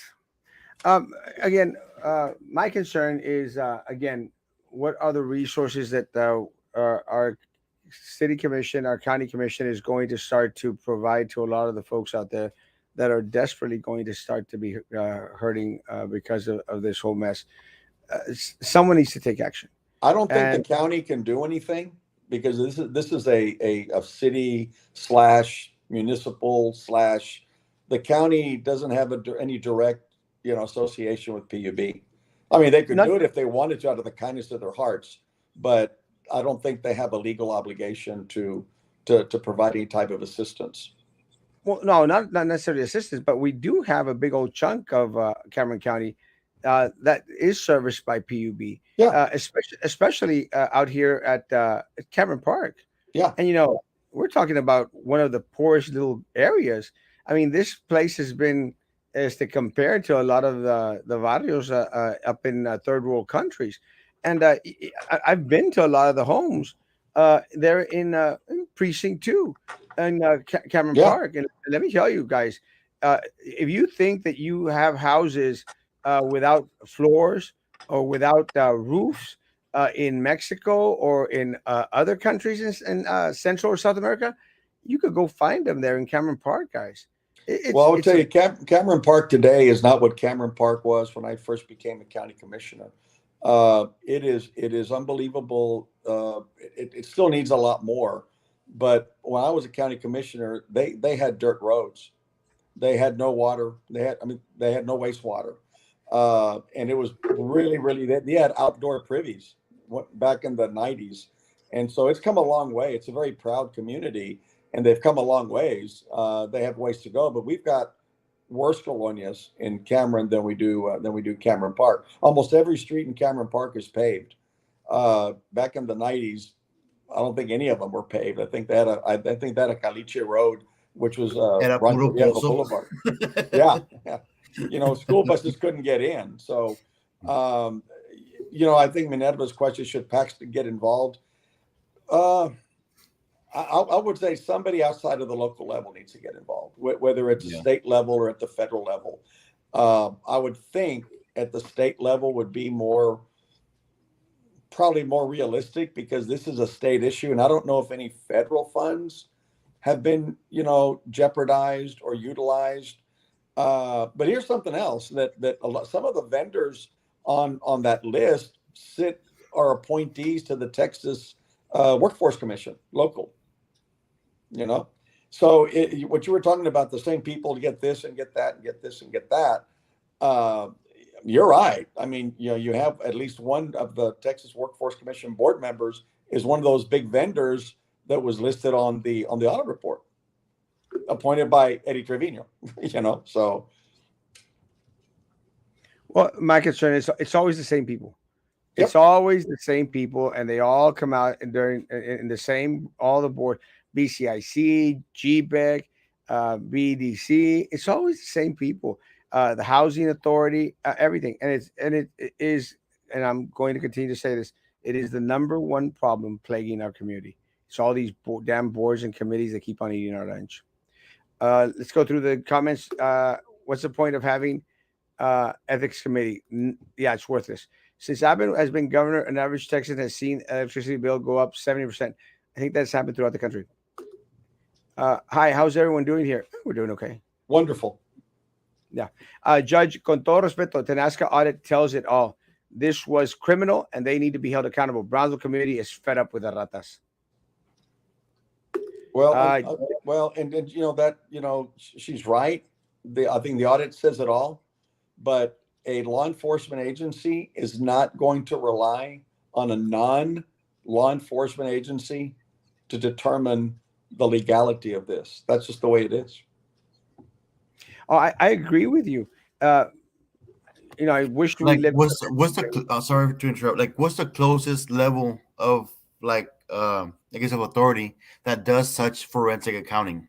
Again, my concern is, again, what are the resources that our city commission, our county commission is going to start to provide to a lot of the folks out there that are desperately going to start to be hurting because of this whole mess. Someone needs to take action. I don't think the county can do anything because this is a city / municipal / the county doesn't have any direct association with PUB. I mean, they could do it if they wanted to out of the kindness of their hearts, but I don't think they have a legal obligation to provide any type of assistance. Well, no, not necessarily assistance, but we do have a big old chunk of Cameron County that is serviced by PUB. Yeah. Especially out here at Cameron Park. Yeah. And we're talking about one of the poorest little areas. I mean, this place has been, as to compare to a lot of the barrios up in third world countries, and I've been to a lot of the homes there in Precinct 2 and Cameron Park, and let me tell you guys, if you think that you have houses without floors or without roofs in Mexico or in other countries in Central or South America, you could go find them there in Cameron Park, guys. Well, I would tell you, Cameron Park today is not what Cameron Park was when I first became a county commissioner. It is unbelievable. It still needs a lot more. But when I was a county commissioner, they had dirt roads. They had no water. They had no wastewater. And it was really, really, they had outdoor privies back in the 90s. And so it's come a long way. It's a very proud community, and they've come a long ways. They have ways to go, but we've got worse colonias in Cameron than we do Cameron Park. Almost every street in Cameron Park is paved. back in the 90s, I don't think any of them were paved. I think they had a Caliche Road, which was Era Rancho puro Viejo pozo. Boulevard. Yeah, yeah. School buses couldn't get in. So, I think Minerva's question, should Paxton get involved? Uh, I would say somebody outside of the local level needs to get involved, whether it's Yeah. state level or at the federal level. I would think at the state level would be probably more realistic, because this is a state issue, and I don't know if any federal funds have been, jeopardized or utilized. But here's something else, that some of the vendors on that list are appointees to the Texas Workforce Commission, local. So what you were talking about, the same people to get this and get that and get this and get that. You're right. I mean, you have at least one of the Texas Workforce Commission board members is one of those big vendors that was listed on the audit report, appointed by Eddie Trevino. So. Well, my concern is it's always the same people. Yep. It's always the same people, and they all come out in the same, all the board, BCIC, GBEC, BDC. It's always the same people. The housing authority, everything, it is, and I'm going to continue to say this. It is the number one problem plaguing our community. It's all these damn boards and committees that keep on eating our lunch. Let's go through the comments. What's the point of having ethics committee? Yeah, it's worthless. Since Abbott has been governor, an average Texan has seen electricity bill go up 70%. I think that's happened throughout the country. Hi, how's everyone doing here? We're doing okay. Wonderful. Yeah. Judge, con todo respeto, Tanaska audit tells it all. This was criminal, and they need to be held accountable. Brownsville community is fed up with the ratas. Well, she's right. I think the audit says it all, but a law enforcement agency is not going to rely on a non-law enforcement agency to determine the legality of this. That's just the way it is. Oh, I agree with you. I wish we lived. Sorry to interrupt. Like, what's the closest level of I guess of authority that does such forensic accounting?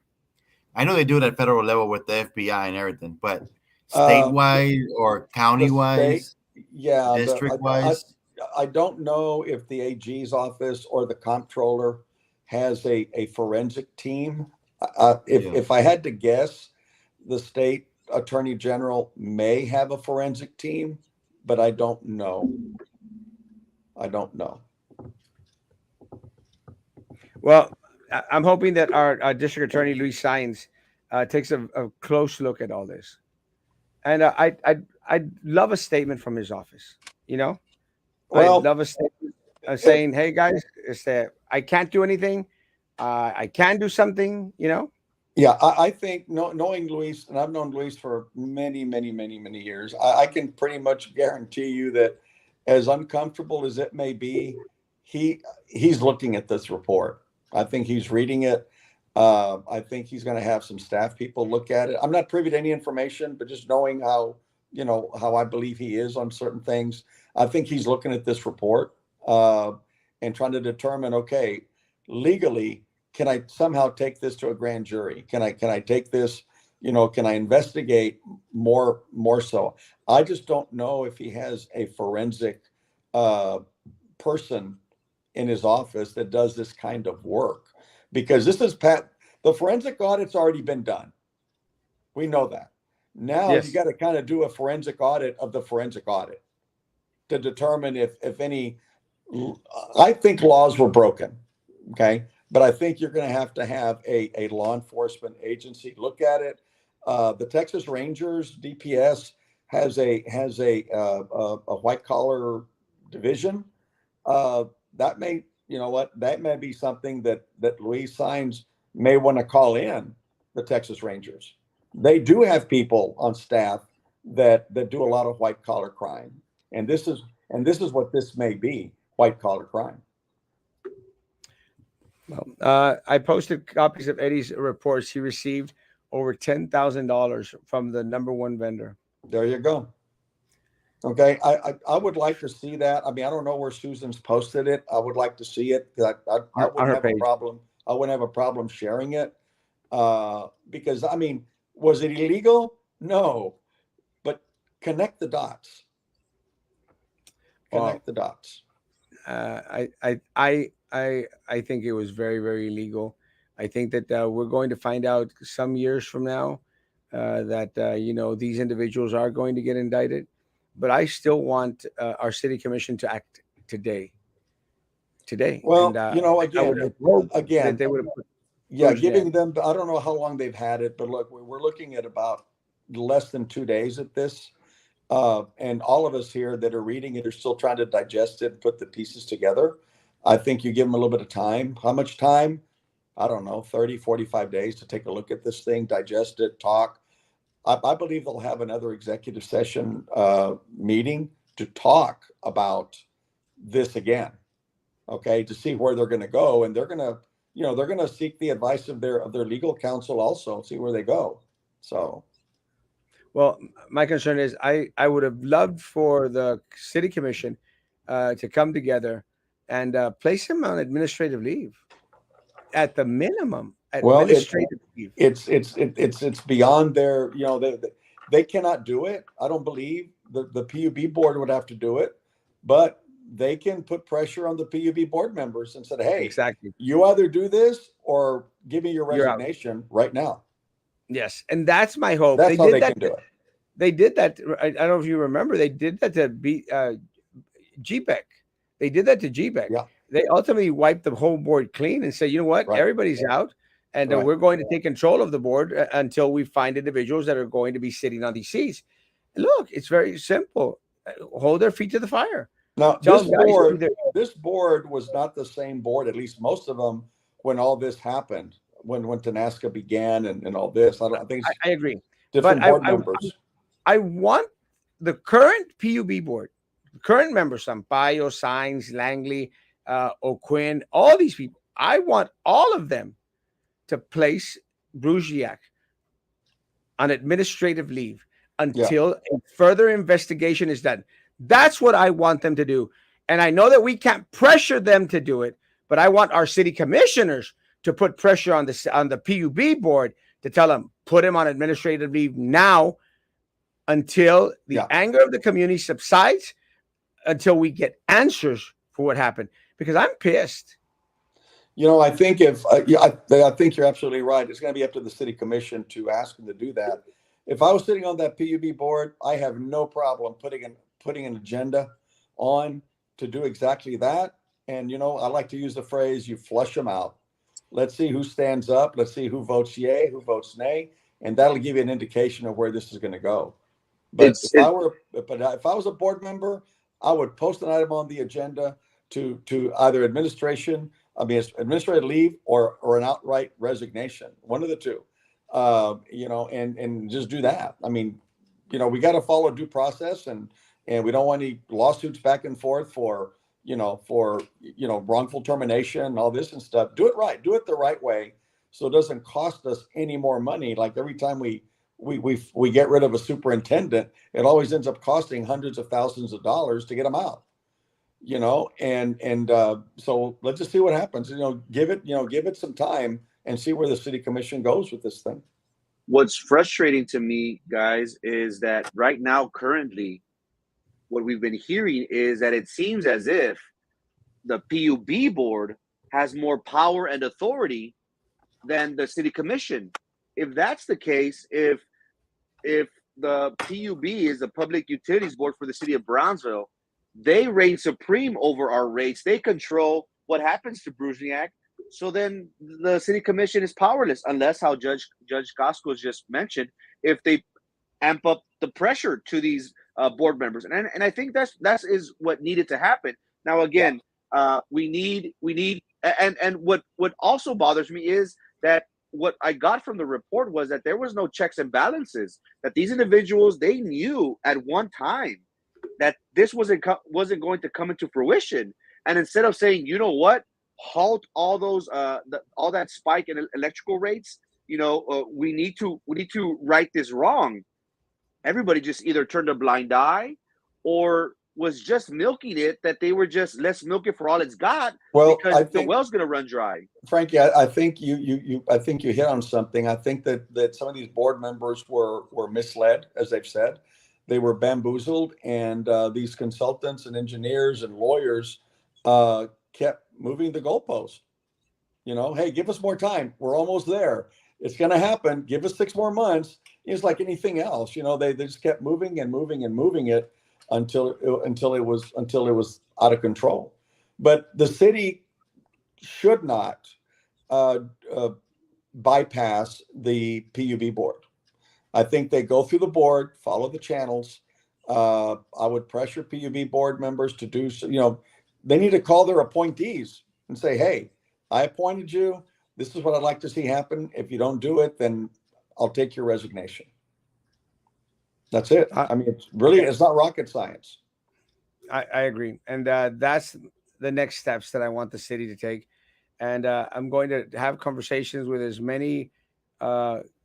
I know they do it at federal level with the FBI and everything, but statewide or county-wise, district-wise? I don't know if the AG's office or the comptroller has a forensic team. If I had to guess, the state attorney general may have a forensic team, but I don't know. Well, I'm hoping that our district attorney, Luis Saenz, takes a close look at all this. And I'd love a statement from his office. Well, I'd love a statement saying, "Hey guys, I can't do anything. I can do something." Yeah, I think knowing Luis, and I've known Luis for many, many, many, many years, I can pretty much guarantee you that, as uncomfortable as it may be, he's looking at this report. I think he's reading it. I think he's going to have some staff people look at it. I'm not privy to any information, but just knowing how I believe he is on certain things, I think he's looking at this report and trying to determine, okay, legally, can I somehow take this to a grand jury? Can I take this, can I investigate more so? I just don't know if he has a forensic person in his office that does this kind of work, because the forensic audit's already been done. We know that. Now you got to kind of do a forensic audit of the forensic audit to determine if any, I think laws were broken. Okay. But I think you're going to have a law enforcement agency look at it. The Texas Rangers DPS has a white collar division. That may be something that Luis Saenz may want to call in the Texas Rangers. They do have people on staff that do a lot of white collar crime, and this is what this may be: white collar crime. Well, I posted copies of Eddie's reports. He received over $10,000 from the number one vendor. There you go. Okay, I would like to see that. I mean, I don't know where Susan's posted it. I would like to see it. I on wouldn't her have a page. problem. I wouldn't have a problem sharing it. Because I mean, was it illegal? No, but connect the dots. Well, Connect the dots. I think it was very, very illegal. I think that we're going to find out some years from now that these individuals are going to get indicted, but I still want our city commission to act today, and Well, I would again, have hoped that again, they would have put yeah, Bruzniak. giving them. I don't know how long they've had it, but look, we're looking at about less than 2 days at this. And all of us here that are reading it are still trying to digest it and put the pieces together. I think you give them a little bit of time. How much time? I don't know, 30, 45 days to take a look at this thing, digest it, talk. I believe they'll have another executive session meeting to talk about this again, okay, to see where they're going to go. And they're going to seek the advice of their legal counsel also, see where they go. So, Well, my concern is I would have loved for the city commission to come together and place him on administrative leave at the minimum. well, Administrative leave. it's beyond their, they cannot do it. I don't believe the PUB board would have to do it, but they can put pressure on the PUB board members and said, hey, Exactly. you either do this or give me your You're out. resignation right now. Yes, and that's my hope. That's how they can do it. They did that. I don't know if you remember. They did that to GPEC. They did that to GPEC. Yeah, They ultimately wiped the whole board clean and said, you know what, right, everybody's out, and right. we're going to take control of the board until we find individuals that are going to be sitting on these seats. And look, it's very simple. Hold their feet to the fire. Now, Tell them, guys, either this board was not the same board, at least most of them, when all this happened, when Tanaska began and all this. I think it's I agree, but different board members. I want the current PUB board, current members, Sampaio, Sainz, Langley, O'Quinn, all these people. I want all of them to place Brugiak on administrative leave Yeah, until a further investigation is done. That's what I want them to do. And I know that we can't pressure them to do it, but I want our city commissioners to put pressure on the PUB board to tell them put him on administrative leave now until the yeah. anger of the community subsides, until we get answers for what happened. Because I'm pissed. I think I think you're absolutely right. It's going to be up to the city commission to ask them to do that. If I was sitting on that PUB board, I have no problem putting an agenda on to do exactly that. And I like to use the phrase, you flush them out. Let's see who stands up. Let's see who votes yay, who votes nay, and that'll give you an indication of where this is going to go. But if I was a board member, I would post an item on the agenda to either administrative leave or an outright resignation, one of the two. And just do that. I mean, we got to follow due process, and we don't want any lawsuits back and forth for wrongful termination and all this and stuff. Do it right. Do it the right way, so it doesn't cost us any more money. Like every time we get rid of a superintendent, it always ends up costing hundreds of thousands of dollars to get them out. So let's just see what happens. Give it some time and see where the city commission goes with this thing. What's frustrating to me, guys, is that right now, currently, what we've been hearing is that it seems as if the PUB board has more power and authority than the city commission. If that's the case, if the PUB is the Public Utilities Board for the city of Brownsville, they reign supreme over our rates. They control what happens to Bruzniak. So then the city commission is powerless, unless how Judge Gascos just mentioned, if they amp up the pressure to these board members. And I think that is what needed to happen. Now, again, we need and what also bothers me is that what I got from the report was that there was no checks and balances, that these individuals, they knew at one time that this wasn't going to come into fruition. And instead of saying, you know what, halt all those all that spike in electrical rates, we need to right this wrong, everybody just either turned a blind eye or was just milking it, that they were just, let's milk it for all it's got, Well, because I the think, well's going to run dry. Frankie, I think I think you hit on something. I think that some of these board members were misled, as they've said. They were bamboozled, and these consultants and engineers and lawyers kept moving the goalpost. Hey, give us more time. We're almost there. It's going to happen. Give us 6 more months. It's like anything else. They just kept moving and moving and moving it until it was out of control. But the city should not uh, uh, bypass the PUB board. I think they go through the board, follow the channels. I would pressure PUB board members to do so. They need to call their appointees and say, hey, I appointed you. This is what I'd like to see happen. If you don't do it, then I'll take your resignation. That's it. I mean, it's not rocket science. I agree. And that's the next steps that I want the city to take. And I'm going to have conversations with as many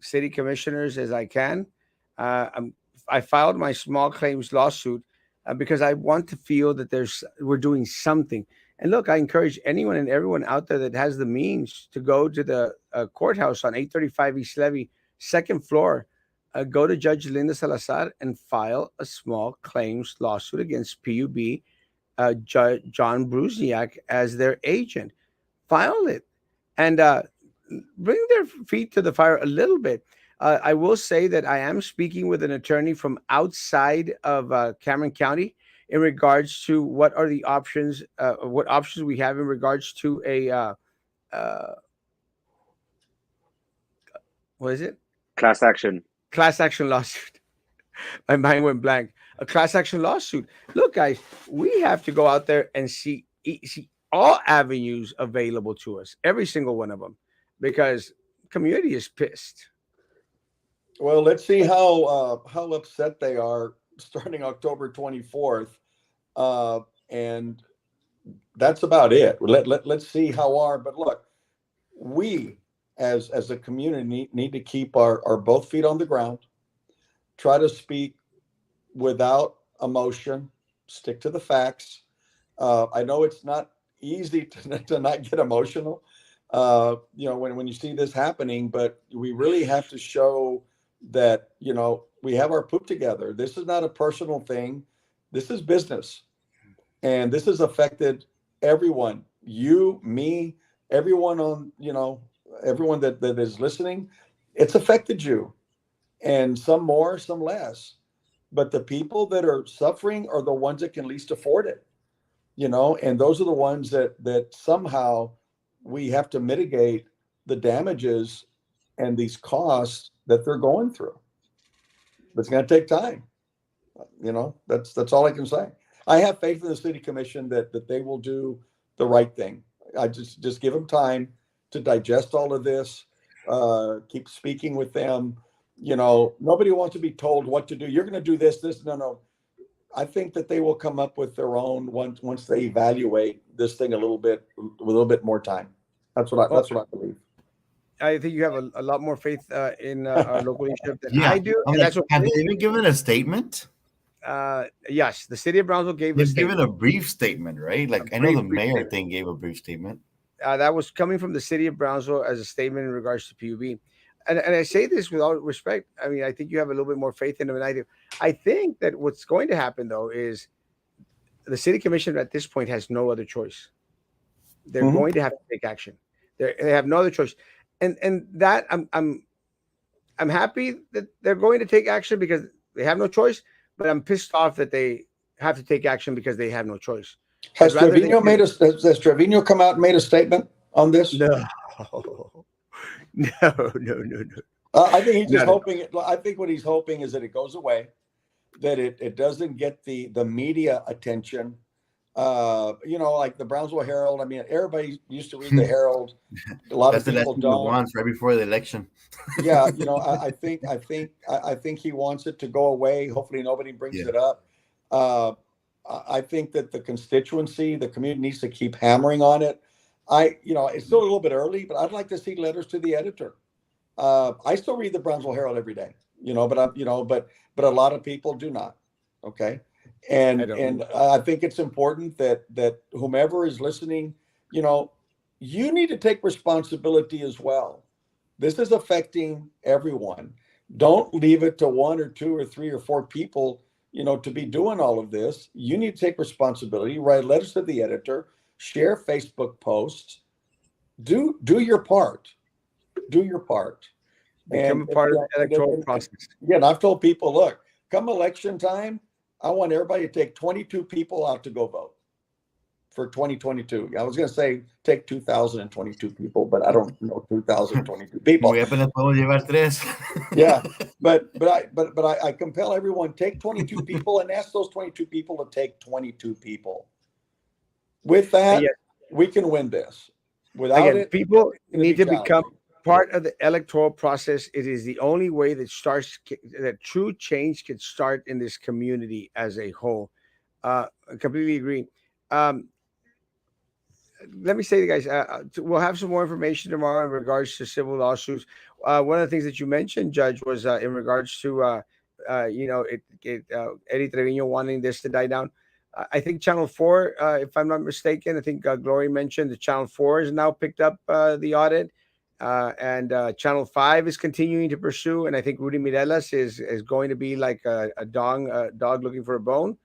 city commissioners as I can. I filed my small claims lawsuit because I want to feel that we're doing something. And look, I encourage anyone and everyone out there that has the means to go to the courthouse on 835 East Levy, second floor. Go to Judge Linda Salazar and file a small claims lawsuit against PUB, John Brusniak as their agent. File it and bring their feet to the fire a little bit. I will say that I am speaking with an attorney from outside of Cameron County in regards to what are the options, what options we have in regards to a what is it? Class action. Class action lawsuit. My mind went blank. A class action lawsuit. Look, guys, we have to go out there and see all avenues available to us, every single one of them, because community is pissed. Well, let's see how upset they are starting October 24th, and that's about it. Let's see but look, we as a community need to keep our both feet on the ground, try to speak without emotion, stick to the facts. I know it's not easy to not get emotional, when you see this happening, but we really have to show that, we have our poop together. This is not a personal thing. This is business. And this has affected everyone, you, me, everyone everyone that is listening. It's affected you, and some more, some less. But the people that are suffering are the ones that can least afford it, and those are the ones that somehow we have to mitigate the damages and these costs that they're going through. But it's going to take time. That's all I can say. I have faith in the city commission that they will do the right thing. I just give them time to digest all of this. Keep speaking with them. Nobody wants to be told what to do. You're going to do this. No. I think that they will come up with their own once they evaluate this thing a little bit more time. That's what I believe. I think you have a lot more faith in our local leadership than Yeah, I do, I'm and like, that's what. have they even given a statement? Yes, the city of Brownsville gave a They've statement. given a brief statement, right? Like I know the mayor statement. thing gave a brief statement. That was coming from the city of Brownsville as a statement in regards to PUB. And I say this with all respect. I mean, I think you have a little bit more faith in them than I do. I think that what's going to happen, though, is the city commission at this point has no other choice. They're going to have to take action. They have no other choice, and that I'm happy that they're going to take action because they have no choice. But I'm pissed off that they have to take action because they have no choice. Has Trevino has Trevino come out and made a statement on this? No. No. I think he's just hoping. I think what he's hoping is that it goes away, that it doesn't get the media attention. Like the Brownsville Herald. I mean, everybody used to read the Herald. A lot of people don't. Once right before the election. Yeah, I think he wants it to go away. Hopefully, nobody brings it up. I think that the constituency, the community needs to keep hammering on it. It's still a little bit early, but I'd like to see letters to the editor. I still read the Brownsville Herald every day, but a lot of people do not. Okay. I And don't. and I think it's important that whomever is listening, you know, you need to take responsibility as well. This is affecting everyone. Don't leave it to one or two or three or four people, to be doing all of this. You need to take responsibility, write letters to the editor, share Facebook posts, do your part. Do your part. Become a part of the electoral process. Yeah, and I've told people, look, come election time, I want everybody to take 22 people out to go vote for 2022. I was going to say take 2,022 people, but I don't know 2,022 people. Voy apenas podemos llevar tres. Yeah, but I compel everyone, take 22 people and ask those 22 people to take 22 people. With that, Yes, we can win this. Without again, it, people it's going to need be to become challenging. part of the electoral process. It is the only way that true change can start in this community as a whole. I completely agree. Um, Let me say, guys, we'll have some more information tomorrow in regards to civil lawsuits. One of the things that you mentioned, Judge, was in regards to Eddie Trevino wanting this to die down. I think Channel Four, if I'm not mistaken, I think Glory mentioned that Channel Four has now picked up the audit, and Channel Five is continuing to pursue. And I think Rudy Mireles is going to be like a dog looking for a bone.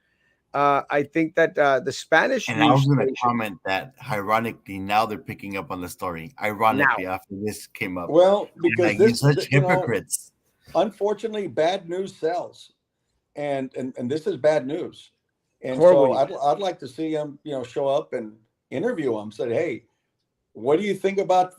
I think that the Spanish And I news was going to station comment that, ironically, now they're picking up on the story. now. Ironically, after this came up, Well, and because like you're this, such hypocrites. unfortunately, bad news sells, and this is bad news. And Horrible so news. I'd like to see him, show up and interview him. Said, hey, what do you think about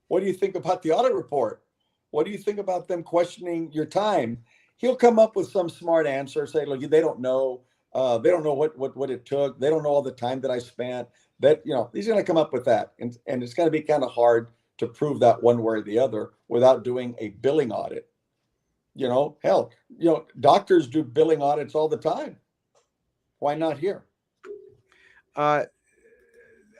what do you think about the audit report? What do you think about them questioning your time? He'll come up with some smart answer. Say, look, they don't know. They don't know what it took. They don't know all the time that I spent. That he's going to come up with that, and it's going to be kind of hard to prove that one way or the other without doing a billing audit. Hell, doctors do billing audits all the time. Why not here? Uh,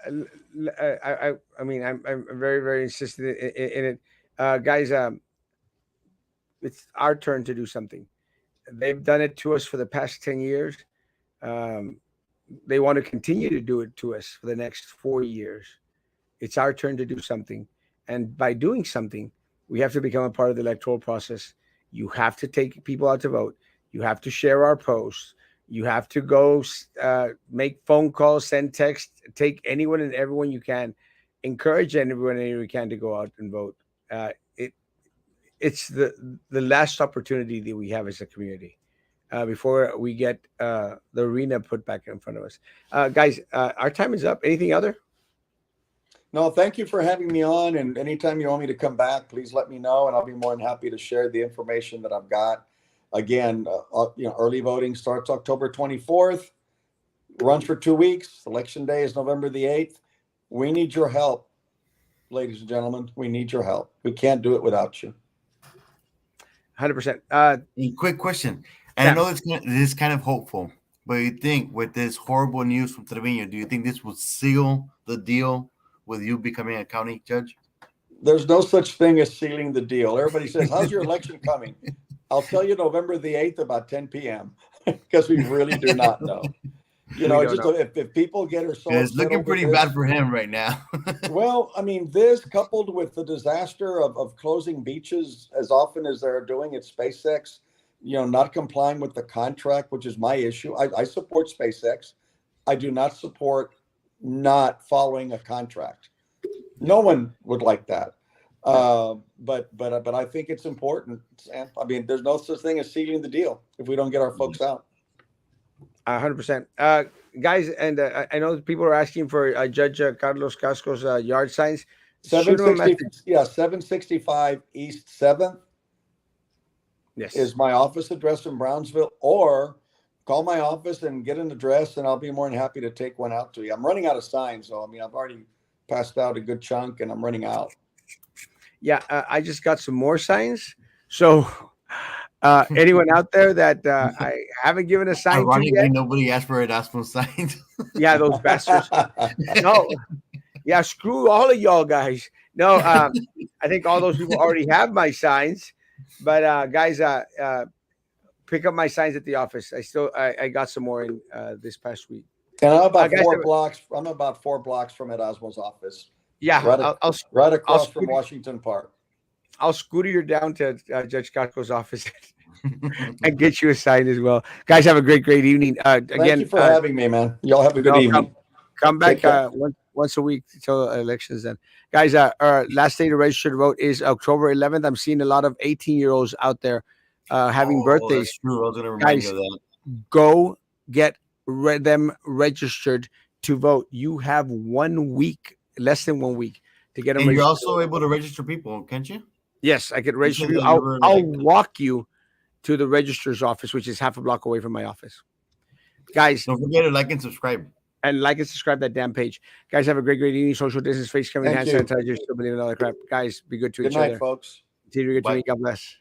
I mean, I'm very, very insistent in it, guys. It's our turn to do something. They've done it to us for the past 10 years. Um, they want to continue to do it to us for the next 4 years. It's our turn to do something, and by doing something, we have to become a part of the electoral process. You have to take people out to vote. You have to share our posts. You have to go make phone calls, send text, take anyone and everyone you can, encourage anyone and everyone you can to go out and vote. It it's the last opportunity that we have as a community before we get the arena put back in front of us. Guys, our time is up. Anything other? No, thank you for having me on. And anytime you want me to come back, please let me know, and I'll be more than happy to share the information that I've got. Again, early voting starts October 24th, runs for 2 weeks. Election day is November the 8th. We need your help, ladies and gentlemen. We need your help. We can't do it without you. 100%. Quick question. And Yeah. I know this is kind of hopeful, but you think with this horrible news from Trevino, do you think this will seal the deal with you becoming a county judge? There's no such thing as sealing the deal. Everybody says, how's your election coming? I'll tell you November the 8th about 10 p.m. because we really do not know. don't know. If people get so It's upset looking over pretty this, bad for him right now. well, I mean, this coupled with the disaster of closing beaches as often as they're doing at SpaceX, not complying with the contract, which is my issue. I support SpaceX. I do not support not following a contract. No one would like that. But I think it's important. Sam. I mean, there's no such thing as sealing the deal if we don't get our folks out. 100%. Guys, and I know people are asking for Judge Carlos Casco's yard signs. Shoot him a 760, message. yeah, 765 East 7th Yes. is my office address in Brownsville, or call my office and get an address, and I'll be more than happy to take one out to you. I'm running out of signs, so I mean, I've already passed out a good chunk, and I'm running out. Yeah, I just got some more signs. So, anyone out there that I haven't given a sign to Ironically, yet, nobody asked for Erasmo signs. yeah, those bastards. No, yeah, screw all of y'all guys. No, I think all those people already have my signs. But guys, pick up my signs at the office. I got some more in this past week. And I'm about guys, 4 blocks. I'm about 4 blocks from Erasmo's office. Yeah, Right, right I'll across from scooter, Washington Park. I'll scooter you down to Judge Casco's office and get you a sign as well. Guys, have a great evening. Thank Again, you for having me, man. Y'all have a good no, evening. come Take back care. once a week until elections. Then, guys, our last day to register to vote is October 11th. I'm seeing a lot of 18-year-olds out there having birthdays. That's true. I was going to remind Guys, you of that. go get them registered to vote. You have 1 week, less than 1 week, to get them And you're registered. also able to register people, can't you? Yes, I could register you. said that you were I'll like- walk you to the registrar's office, which is half a block away from my office. Guys, Don't forget to like and subscribe. and like and subscribe that damn page. Guys, have a great evening. Social distance, face covering, hand Thank you. sanitizer, still believe in all that crap. Guys, be good to Good each night, other. folks. Continue to be good to Bye. me. God bless.